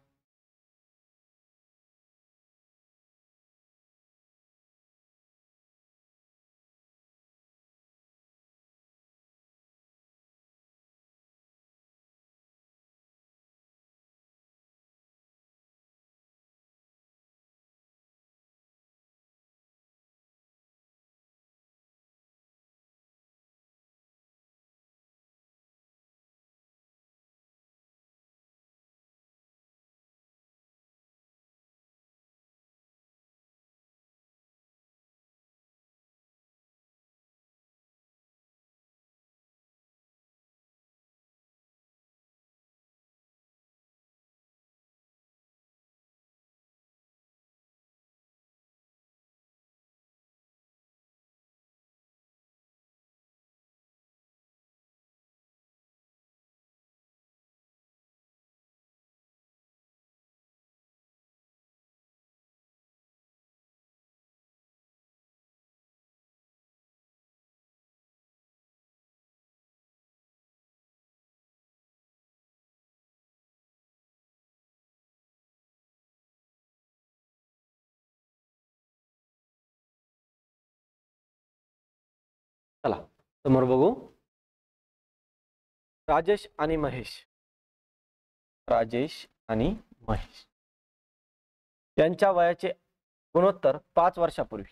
चला समोर बघू. राजेश आणि महेश, राजेश आणि महेश यांच्या वयाचे गुणोत्तर 5 वर्षापूर्वी,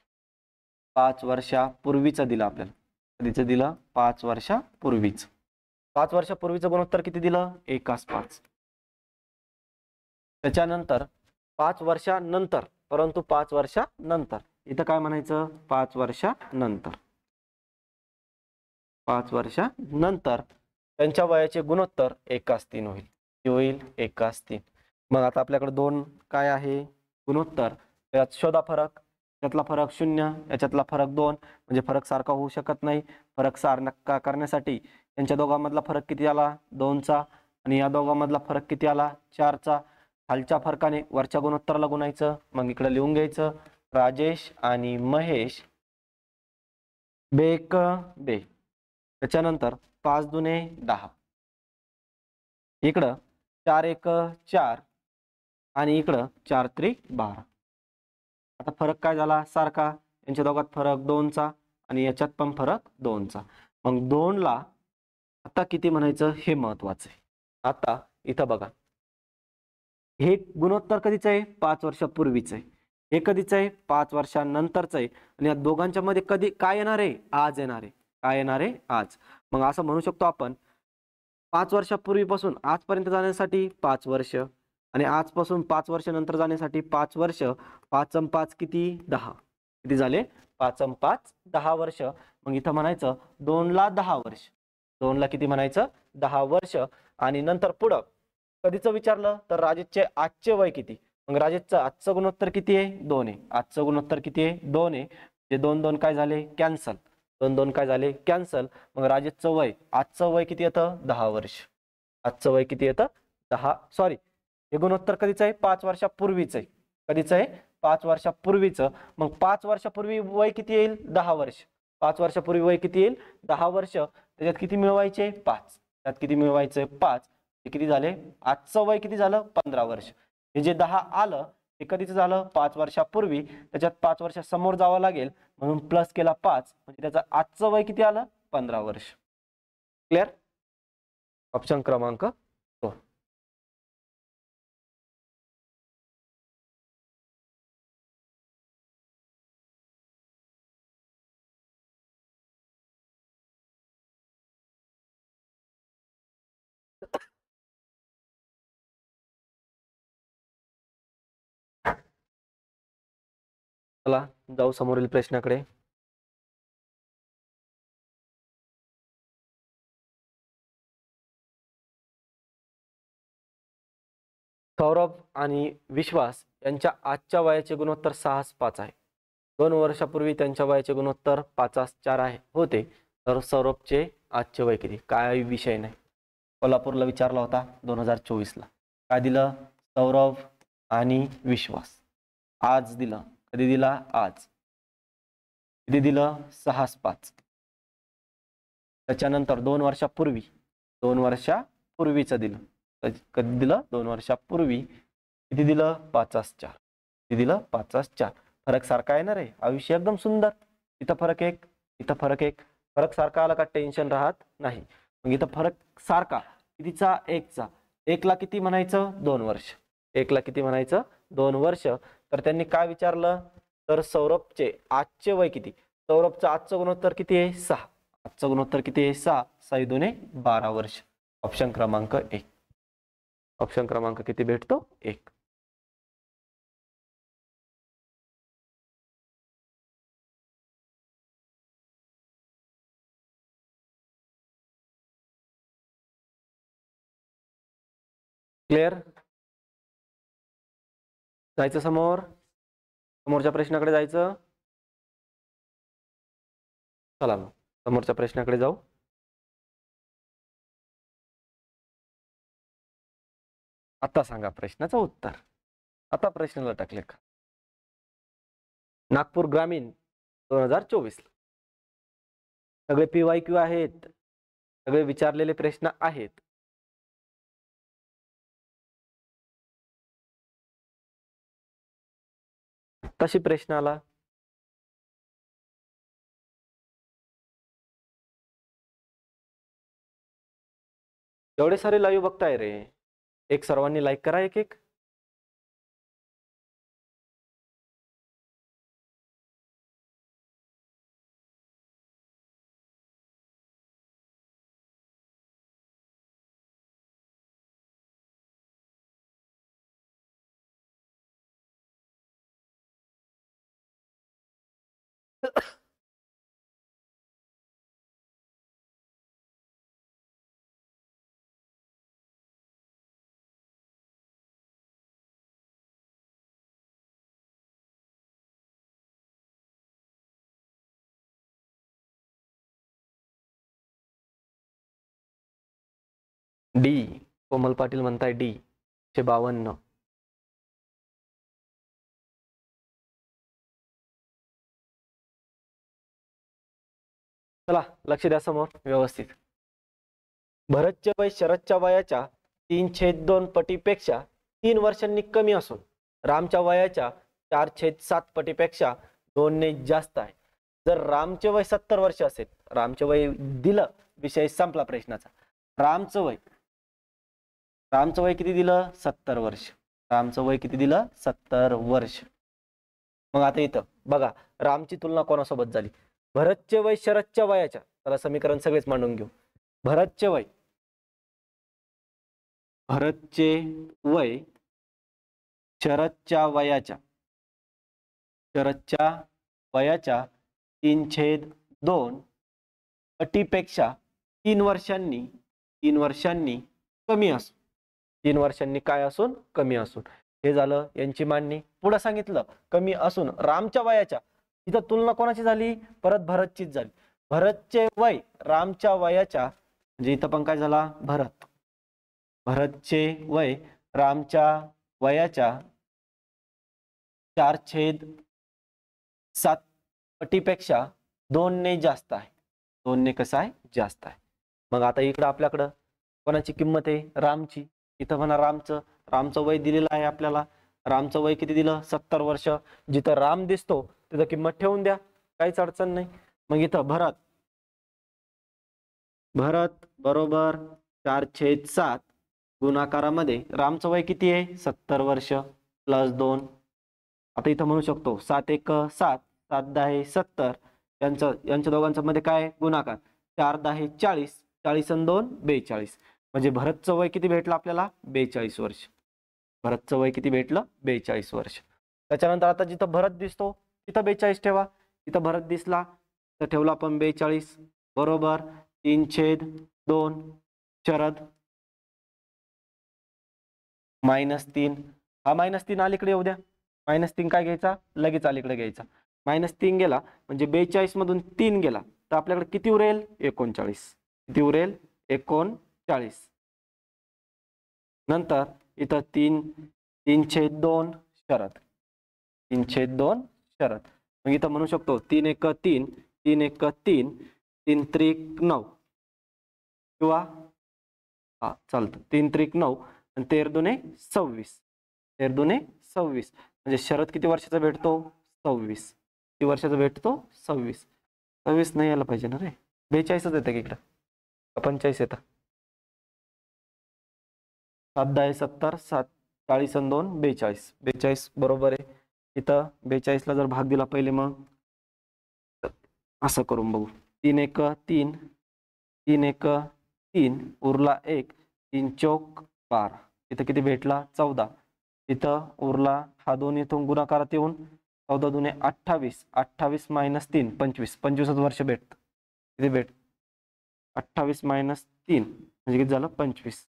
5 वर्षापूर्वीचं दिलं आपल्याला. कधीचं दिलं? 5 वर्षापूर्वीच. 5 वर्षापूर्वीचं गुणोत्तर किती दिलं? एकास 5. त्याच्यानंतर 5 वर्षानंतर, परंतु 5 वर्षानंतर इथं काय म्हणायचं? 5 वर्षानंतर, 5 वर्षानंतर त्यांच्या वयाचे गुणोत्तर एकास 3 होईल. होईल एकास 3. मग आता आपल्याकडे दोन काय आहे? गुणोत्तर. यात शोधा फरक. यातला फरक 0, याच्यातला फरक 2, म्हणजे फरक सारखा होऊ शकत नाही. फरक सारखा करण्यासाठी यांच्या दोघांमधला फरक किती आला? 2चा. आणि या दोघांमधला फरक किती आला? 4चा. खालच्या फरकाने वरच्या गुणोत्तराला गुणायचं. मग इकडे लिहून घ्यायचं, राजेश आणि महेश बेक बे. त्याच्यानंतर 5 दुने 10, इकडं 4 एक 4 आणि इकडं 4 त्रिक 12. आता फरक काय झाला? सारखा. यांच्या दोघात फरक 2चा आणि याच्यात पण फरक 2चा. मग 2ला आता किती म्हणायचं हे महत्वाचं आहे. आता इथं बघा, हे गुणोत्तर कधीच आहे? 5 वर्षापूर्वीच आहे. हे कधीच आहे? 5 वर्षानंतरच आहे. आणि या दोघांच्या मध्ये कधी काय येणार आहे? आज येणार आहे. काय येणार आहे? आज. मग असं म्हणू शकतो आपण, 5 वर्षापूर्वीपासून आजपर्यंत जाण्यासाठी 5 वर्ष, आणि आजपासून 5 वर्ष नंतर जाण्यासाठी 5 वर्ष. 5 आणि 5 किती? 10. किती झाले? 5 आणि 5 10 वर्ष. मग इथं म्हणायचं 2ला 10 वर्ष. 2ला किती म्हणायचं? 10 वर्ष. आणि नंतर पुढं कधीचं विचारलं तर राजेशचे आजचे वय किती? मग राजेशचं आजचं गुणोत्तर किती आहे? 2 आहे. आजचं गुणोत्तर किती आहे? 2 आहे. ते 2 2 काय झाले? कॅन्सल. 2 2 काय झाले? कॅन्सल. मग राजेशचं वय, आजचं वय किती येतं? 10 वर्ष. आजचं वय किती येतं? 10. सॉरी, हे गुणोत्तर कधीच आहे? 5 वर्षापूर्वीच आहे. कधीच आहे? 5 वर्षापूर्वीचं. मग 5 वर्षापूर्वी वय किती येईल? 10 वर्ष. 5 वर्षापूर्वी वय किती येईल? 10 वर्ष. त्याच्यात किती मिळवायचे? 5. त्यात किती मिळवायचे? 5. हे किती झाले? आजचं वय किती झालं? 15 वर्ष. हे जे 10 आलं हे कधीच झालं? 5 वर्षापूर्वी. त्याच्यात 5 वर्ष समोर जावं लागेल म्हणून प्लस केला 5, म्हणजे त्याचं आजचं वय किती आलं? 15 वर्ष. क्लिअर? ऑप्शन क्रमांक 2. चला जाऊ समोरील प्रश्नाकडे. सौरभ आणि विश्वास यांच्या आजच्या वयाचे गुणोत्तर 6:5 आहे. 2 वर्षापूर्वी त्यांच्या वयाचे गुणोत्तर 5:4 आहे होते. तर सौरभचे आजचे वय किती? काय विषय नाही, कोल्हापूरला विचारला होता 2024ला. काय दिलं? सौरभ आणि विश्वास. आज दिलं. कधी दिला? आज. किती दिलं? 6:5. त्याच्यानंतर 2 वर्षापूर्वी, 2 वर्षापूर्वीचं दिलं. कधी दिलं? 2 वर्षापूर्वी. किती दिलं? 5:4. किती दिलं? 5:4. फरक सारखा येणार आहे. आयुष्य एकदम सुंदर. इथं फरक एक, इथं फरक एक. फरक सारखा आला का टेन्शन राहत नाही. मग इथं फरक सारखा कितीचा? 1चा. 1ला किती म्हणायचं? 2 वर्ष. 1ला किती म्हणायचं? 2 वर्ष. तर त्यांनी काय विचारलं? तर सौरभचे आजचे वय किती? सौरभचं आजचं गुणोत्तर किती आहे? 6. आजचं गुणोत्तर किती आहे? 6. 6 दुने 12 वर्ष. ऑप्शन क्रमांक 1. ऑप्शन क्रमांक किती भेटतो? 1. क्लिअर? जायचं समोर, समोरच्या प्रश्नाकडे जायचं. चला मग समोरच्या प्रश्नाकडे जाऊ. आता सांगा प्रश्नाचं उत्तर. आता प्रश्नाला टाकले का? नागपूर ग्रामीण 2024. सगळे PYQ आहेत, सगळे विचारलेले प्रश्न आहेत. तशी प्रश्न आला. एवढे सारे लाईव्ह बघताय रे, एक सर्वांनी लाईक करा एक एक. डी. कोमल पाटील म्हणताय डी 152. चला लक्ष द्या समोर व्यवस्थित. भरतचे वय शरदच्या वयाच्या 3/2 पटीपेक्षा 3 वर्षांनी कमी असून रामच्या वयाच्या 4/7 पटीपेक्षा 2 ने जास्त आहे. जर रामचे वय 70 वर्ष असेल, रामचे वय दिलं, विषय संपला प्रश्नाचा. रामचं वय किती दिलं? 70 वर्ष. रामचं वय किती दिलं? 70 वर्ष. मग आता इथं बघा, रामची तुलना कोणासोबत झाली? भरतचे वय शरदच्या वयाच्या. त्याला समीकरण सगळेच मांडून घेऊ. भरतचे वय शरदच्या वयाच्या 3/2 अटीपेक्षा 3 वर्षांनी कमी असून. 3 वर्षांनी काय असून? कमी असून. हे झालं यांची मांडणी. पुढे सांगितलं कमी असून रामच्या वयाच्या. इथं तुलना कोणाची झाली? परत भरतचीच झाली. भरतचे वय रामच्या वयाच्या, म्हणजे इथं पण काय झाला? भरतचे वय रामच्या वयाच्या 4/7 पटीपेक्षा 2 ने जास्त आहे. 2 ने कसं आहे? जास्त आहे. मग आता इकडं आपल्याकडं कोणाची किंमत आहे? रामची. इथं म्हणा रामचं वय दिलेलं आहे आपल्याला. रामचं वय किती दिलं? 70 वर्ष. जिथं राम दिसतो तिथं किंमत ठेवून द्या, काहीच अडचण नाही. मग इथं भरत बरोबर 4/7 गुणाकारामध्ये रामचं वय किती आहे? 70 वर्ष प्लस 2. आता इथं म्हणू शकतो 7×1 7, 7×10 70. यांच्या दोघांच्या मध्ये काय गुणाकार? 4×10 40, 40 आणि 2 42. म्हणजे भरतचं वय किती भेटलं आपल्याला? 42 वर्ष. भरतचं वय किती भेटलं? 42 वर्ष. त्याच्यानंतर आता जिथं भरत दिसतो तिथं 42 ठेवा. इथं भरत दिसला तर ठेवला आपण 42 बरोबर 3/2 शरद -3, हा -3 अलीकडे येऊ द्या, -3 काय घ्यायचा, लगेच अलीकडे घ्यायचा, -3 गेला म्हणजे 42 मधून 3 गेला तर आपल्याकडे किती उरेल, 39. किती उरेल, 39. नंतर इथं 3/2 शरद, 3/2 शरद. मग इथं म्हणू शकतो 3 × 1 = 3, 3 × 1 = 3, 3 × 3 = 9 किंवा हा चालतं 3 × 3 = 9 आणि 13 × 2 = 26, 13 × 2 = 26. म्हणजे शरद किती वर्षाचा भेटतो, 26. किती वर्षाचा भेटतो, 26. 26 नाही यायला पाहिजे ना रे, 42च येतं की इकडं, 45 येतं. 7×10 = 70, 7 40 आणि 2 42, 42 बरोबर आहे. इथं 42ला जर भाग दिला पहिले मग असं करून बघू, 3 × 1 = 3, 3 × 1 = 3 उरला 1, 3 × 4 = 12. इथं किती भेटला, 14. इथं उरला हा 2 इथून गुणाकारात येऊन 14 × 2 = 28, 28 - 3 25, 25च वर्ष भेटतं. किती भेट 28 - 3 म्हणजे किती झालं, 25.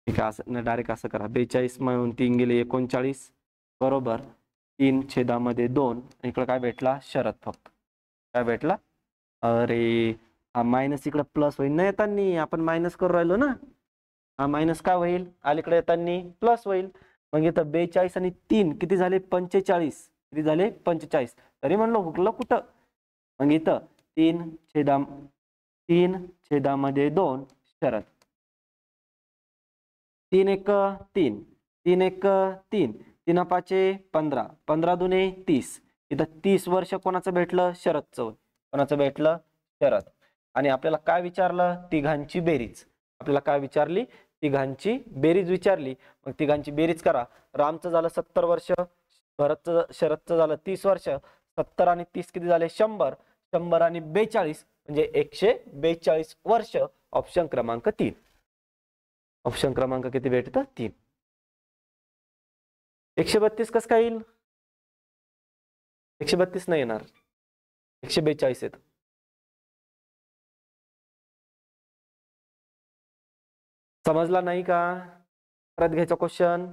ठीक आहे, असं डायरेक्ट असं करा, 42 मधून 3 गेले 39 बरोबर 3/2. इकडं काय भेटला, शरद फक्त काय भेटला. अरे हा मायनस इकडे प्लस होईल ना येताना, आपण मायनस करू राहिलो ना, हा मायनस काय होईल, अलीकडे येताना प्लस होईल. मग इथं 42 आणि 3 किती झाले, 45. किती झाले, 45. तरी म्हणलो हुकलं कुठं. मग इथं 3/2 शरद, 3 × 1 = 3, 3 × 1 = 3, 3 × 5 = 15, 15 × 2 = 30. इथं 30 वर्ष कोणाचं भेटलं, शरदचं. कोणाचं भेटलं, शरद. आणि आपल्याला काय विचारलं, तिघांची बेरीज. आपल्याला काय विचारली, तिघांची बेरीज विचारली. मग तिघांची बेरीज करा. रामचं झालं 70 वर्ष, शरदचं झालं 30 वर्ष, 70 आणि 30 किती झाले, 100, 100 आणि 42 म्हणजे 142 वर्ष. ऑप्शन क्रमांक 3. ऑप्शन क्रमांक किती भेटतं, 3. 132 कसं काय येईल, 132 नाही येणार, 142 येतं. समजला नाही का, परत घ्यायचा क्वेश्चन,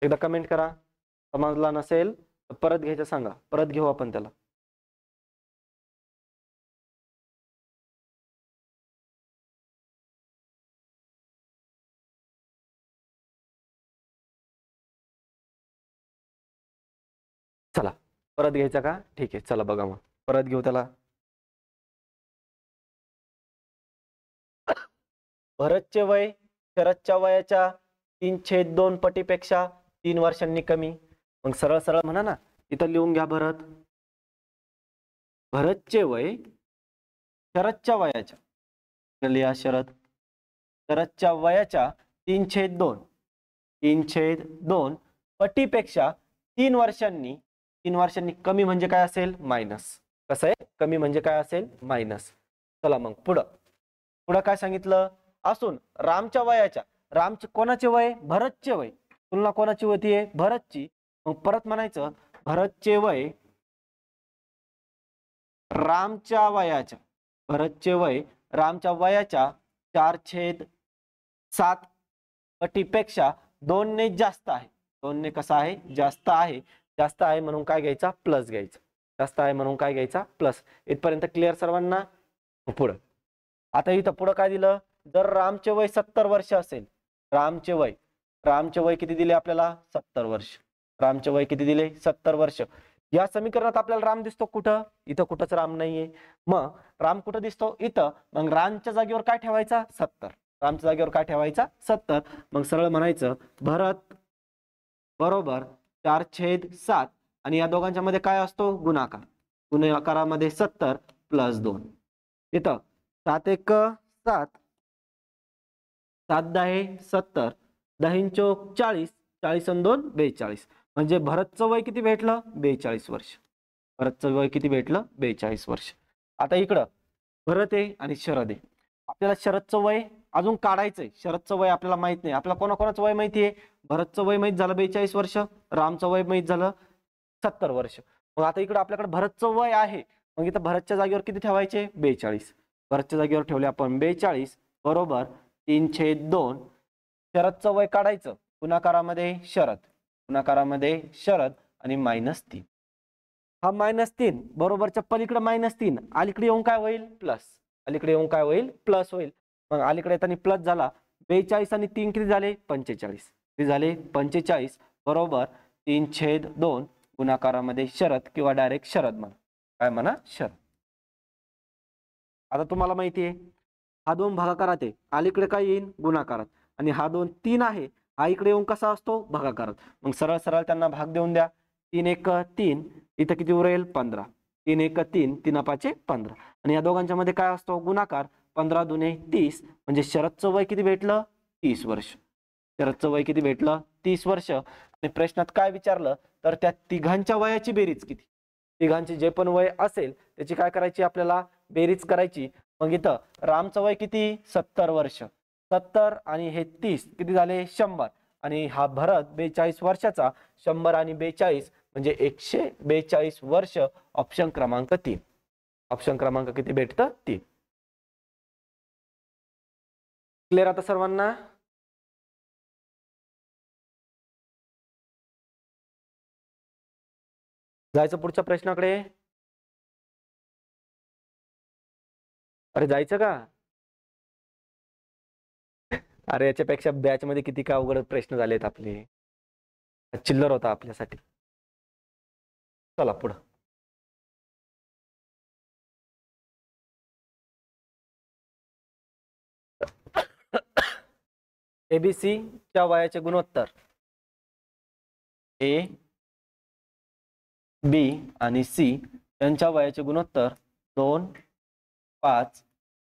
एकदा कमेंट करा. समजला नसेल तर परत घ्यायचं सांगा, परत घेऊ आपण त्याला. चला परत घ्यायचा का, ठीक आहे, चला बघा मग परत घेऊ त्याला. भरतचे वय शरदच्या वयाच्या 3/2 पटीपेक्षा 3 वर्षांनी कमी. मग सरळ सरळ म्हणा ना, इथं लिहून घ्या. भरतचे वय शरदच्या वयाच्या, लिहा शरदच्या वयाच्या 3/2 पटीपेक्षा 3 वर्षांनी कमी म्हणजे काय असेल, मायनस. कसं आहे, कमी म्हणजे काय असेल, मायनस. चला मग पुढं काय सांगितलं, असून रामच्या वयाच्या, रामचे कोणाचे वय, भरतचे वय. तुलना कोणाची होतीये, भरतची. मग परत म्हणायचं भरतचे वय रामच्या वयाच्या, भरतचे वय रामच्या वयाच्या 4/7 पटीपेक्षा 2 ने जास्त आहे. 2 ने कसं आहे, जास्त आहे. जास्त आहे म्हणून काय घ्यायचा, प्लस घ्यायचा. जास्त आहे म्हणून काय घ्यायचा, प्लस. इथपर्यंत क्लिअर सर्वांना. पुढं आता इथं पुढं काय दिलं, जर रामचे वय 70 वर्ष असेल, रामचे वय किती दिले आपल्याला, 70 वर्ष. रामचे वय किती दिले, 70 वर्ष. या समीकरणात आपल्याला राम दिसतो कुठं, इथं कुठंच राम नाहीये. मग राम कुठं दिसतो, इथं. मग रामच्या जागेवर काय ठेवायचा, 70. रामच्या जागेवर काय ठेवायचा, 70. मग सरळ म्हणायचं भरत बरोबर 4/7 आणि या दोघांच्या मध्ये काय असतो, गुणाकार. गुणाकारामध्ये 70 + 2. इथं 7 × 1 = 7, 7×10 = 70, 10 × 4 = 40, 40 आणि 2 = 42. म्हणजे भरतचं वय किती भेटलं, 42 वर्ष. भरतचं वय किती भेटलं, 42 वर्ष. आता इकडं भरत आहे आणि शरद आहे. आपल्याला शरदचं वय अजून काढायचंय. शरदचं वय आपल्याला माहित नाही. आपल्याला कोणाकोणाचं वय माहिती आहे, भरतचं वय माहित झालं 42 वर्ष, रामचं वय माहित झालं 70 वर्ष. मग आता इकडे आपल्याकडे भरतचं वय आहे. मग इथं भरतच्या जागेवर किती ठेवायचे, 42. भरतच्या जागेवर ठेवले आपण 42 बरोबर 3/2 शरदचं वय काढायचं, गुणाकारामध्ये शरद आणि -3. हा -3 बरोबरच्या पलीकडे -3, अलीकडे येऊन काय होईल प्लस होईल. मग अलीकडे येताना प्लस झाला. 42 आणि 3 किती झाले 45 बरोबर 3/2 गुणाकारामध्ये शरद किंवा डायरेक्ट शरद म्हणा. काय म्हणा शरद. आता तुम्हाला माहिती आहे हा 2 भागाकारात आहे, अलीकडे काय येईल गुणाकारात, आणि हा 2 3 आहे, हा इकडे येऊन कसा असतो भागाकारात. मग सरळ सरळ त्यांना भाग देऊन द्या. 3 1 3, इथं किती उरेल 15. 3 1 3, 3 5 15, आणि या दोघांच्या मध्ये काय असतो गुणाकार. 15 2 30, म्हणजे शरदचं वय किती भेटलं 30 वर्ष. शरदचं वय किती भेटलं 30 वर्ष. आणि प्रश्नात काय विचारलं तर त्या तिघांच्या वयाची बेरीज किती. तिघांचे जे पण वय असेल त्याची काय करायची आपल्याला बेरीज करायची. मग इथं रामचं वय किती 70 वर्ष. 70 आणि हे 30 किती झाले 100, आणि हा भरत 42 वर्षाचा. 100 आणि 42 म्हणजे 142 वर्ष. ऑप्शन क्रमांक 3. ऑप्शन क्रमांक किती भेटतं 3. क्लिअर आता सर्वांना. जायचं पुढच्या प्रश्नाकडे. अरे जायचं का. अरे याच्यापेक्षा बॅच मध्ये किती का अवघड प्रश्न झालेत आपले. चिल्लर होता आपल्यासाठी. चला पुढं. एबीसी च्या वयाचे गुणोत्तर ए बी आणि सी यांच्या वयाचे गुणोत्तर 2 5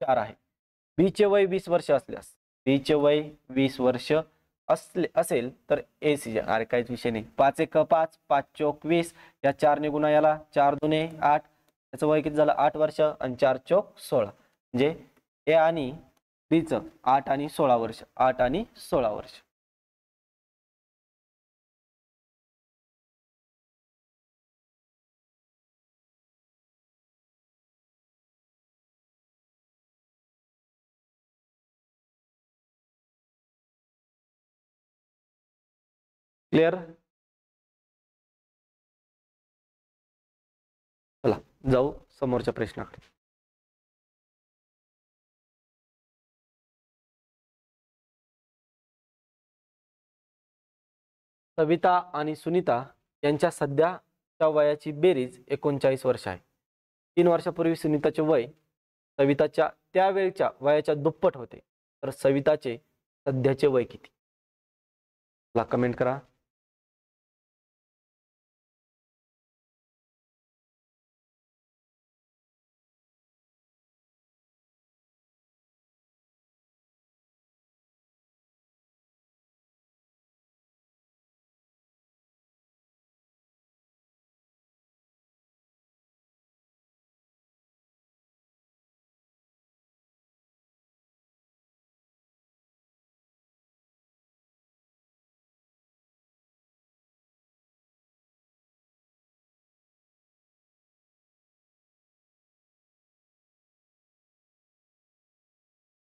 4 आहे. बी चे वय 20 वर्ष असल्यास असेल तर ए सी. अरे काहीच विषय नाही. 5 1 5, 5 चोक 20, या 4 ने गुणा याला 4 2 8, त्याचं वय किती झालं 8 वर्ष, आणि 4 चोक 16, म्हणजे ए आणि बी चं 8 आणि 16 वर्ष. 8 आणि 16 वर्ष. क्लिअर. चला जाऊ समोरच्या प्रश्नाकडे. सविता आणि सुनीता यांच्या सध्याच्या वयाची बेरीज 39 वर्ष आहे. 3 वर्षापूर्वी सुनीताचे वय सविताच्या त्यावेळच्या वयाच्या दुप्पट होते. तर सविताचे सध्याचे वय किती. ला कमेंट करा.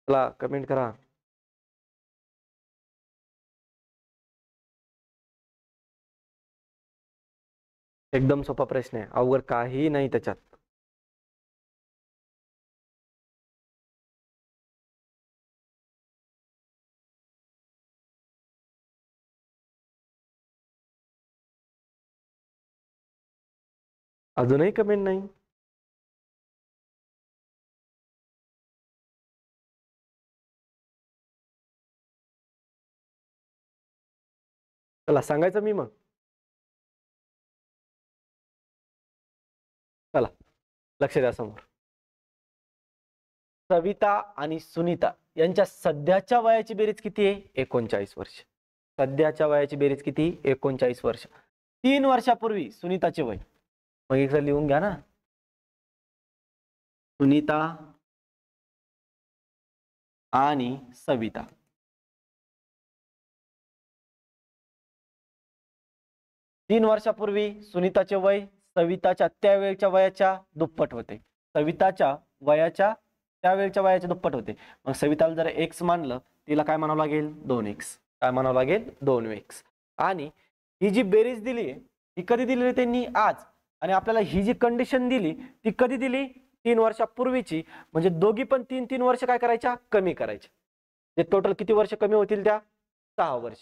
चला कमेंट करा. एकदम सोपा प्रश्न आहे, अवघड काही नाही त्याच्यात. अजूनही कमेंट नाही. चला सांगायचं मी मग. चला लक्ष द्या समोर. सविता आणि सुनीता यांच्या सध्याच्या वयाची बेरीज किती आहे 39 वर्ष. सध्याच्या वयाची बेरीज किती 39 वर्ष. 3 वर्षापूर्वी सुनीताचे वय. मग एकदा लिहून घ्या ना. सुनीता आणि सविता. तीन वर्षापूर्वी सुनीताचे वय सविताच्या त्यावेळच्या वयाच्या दुप्पट होते. सविताच्या वयाच्या त्यावेळच्या वयाच्या दुप्पट होते. मग सविताला जर x मानलं तिला काय म्हणावं लागेल 2x. काय म्हणावं लागेल 2x. आणि ही जी बेरीज दिली ही कधी दिली त्यांनी आज, आणि आपल्याला ही जी कंडिशन दिली ती कधी दिली 3 वर्षापूर्वीची. म्हणजे दोघी पण 3-3 वर्ष काय करायच्या कमी करायच्या. जे टोटल किती वर्ष कमी होतील त्या 6 वर्ष.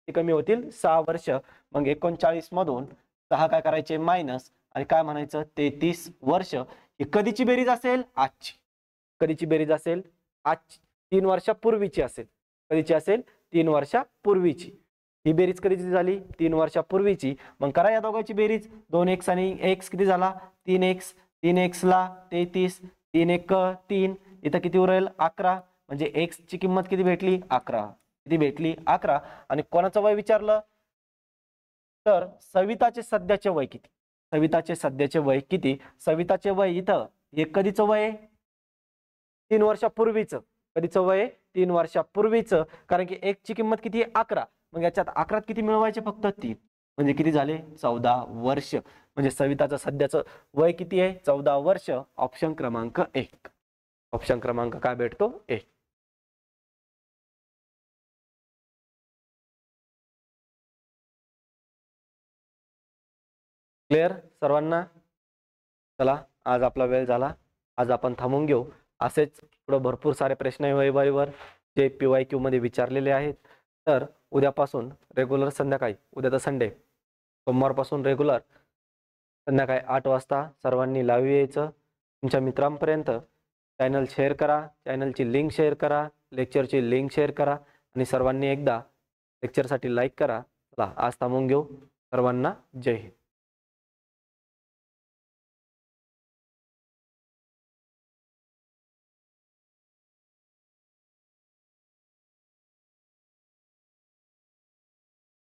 ते कमी होतील 6 वर्ष. मग 39 मधून 6 काय करायचे मायनस, आणि काय म्हणायचं 33 वर्ष. ही कधीची बेरीज असेल आजची. कधीची बेरीज असेल आजची, 3 वर्षापूर्वीची असेल. कधीची असेल 3 वर्षापूर्वीची. ही बेरीज कधीची झाली 3 वर्षापूर्वीची. मग करा या दोघांची बेरीज. 2x आणि x किती झाला 3x. 3x ला 33, 3 1 3, इथं किती उरेल 11. म्हणजे x ची किंमत किती भेटली 11. किती भेटली 11. आणि कोणाचं वय विचारलं तर सविताचे सध्याचे वय किती. सविताचे सध्याचे वय किती. सविताचे वय इथं हे कधीचं वय 3 वर्षापूर्वीचं. कधीचं वय 3 वर्षापूर्वीचं. कारण की x ची किंमत किती 11. मग याच्यात 11 किती मिळवायचे फक्त 3. म्हणजे किती झाले 14 वर्ष. म्हणजे सविताचं सध्याचं वय किती आहे 14 वर्ष. ऑप्शन क्रमांक 1. ऑप्शन क्रमांक काय भेटतो 1. क्लिअर सर्वांना. चला आज आपला वेळ झाला. आज आपण थांबून घेऊ. असेच पुढे भरपूर सारे प्रश्न आहे वैवारीवर जे PYQ मध्ये विचारलेले आहेत. तर उद्यापासून रेग्युलर संध्याकाळी, उद्या तर संडे, सोमवारपासून रेग्युलर संध्याकाळी 8 वाजता सर्वांनी लाईव्ह यायचं. तुमच्या मित्रांपर्यंत चॅनल शेअर करा, चॅनलची लिंक शेअर करा, लेक्चरची लिंक शेअर करा, आणि सर्वांनी एकदा लेक्चरसाठी लाईक करा. चला आज थांबून घेऊ. सर्वांना जय हिंद.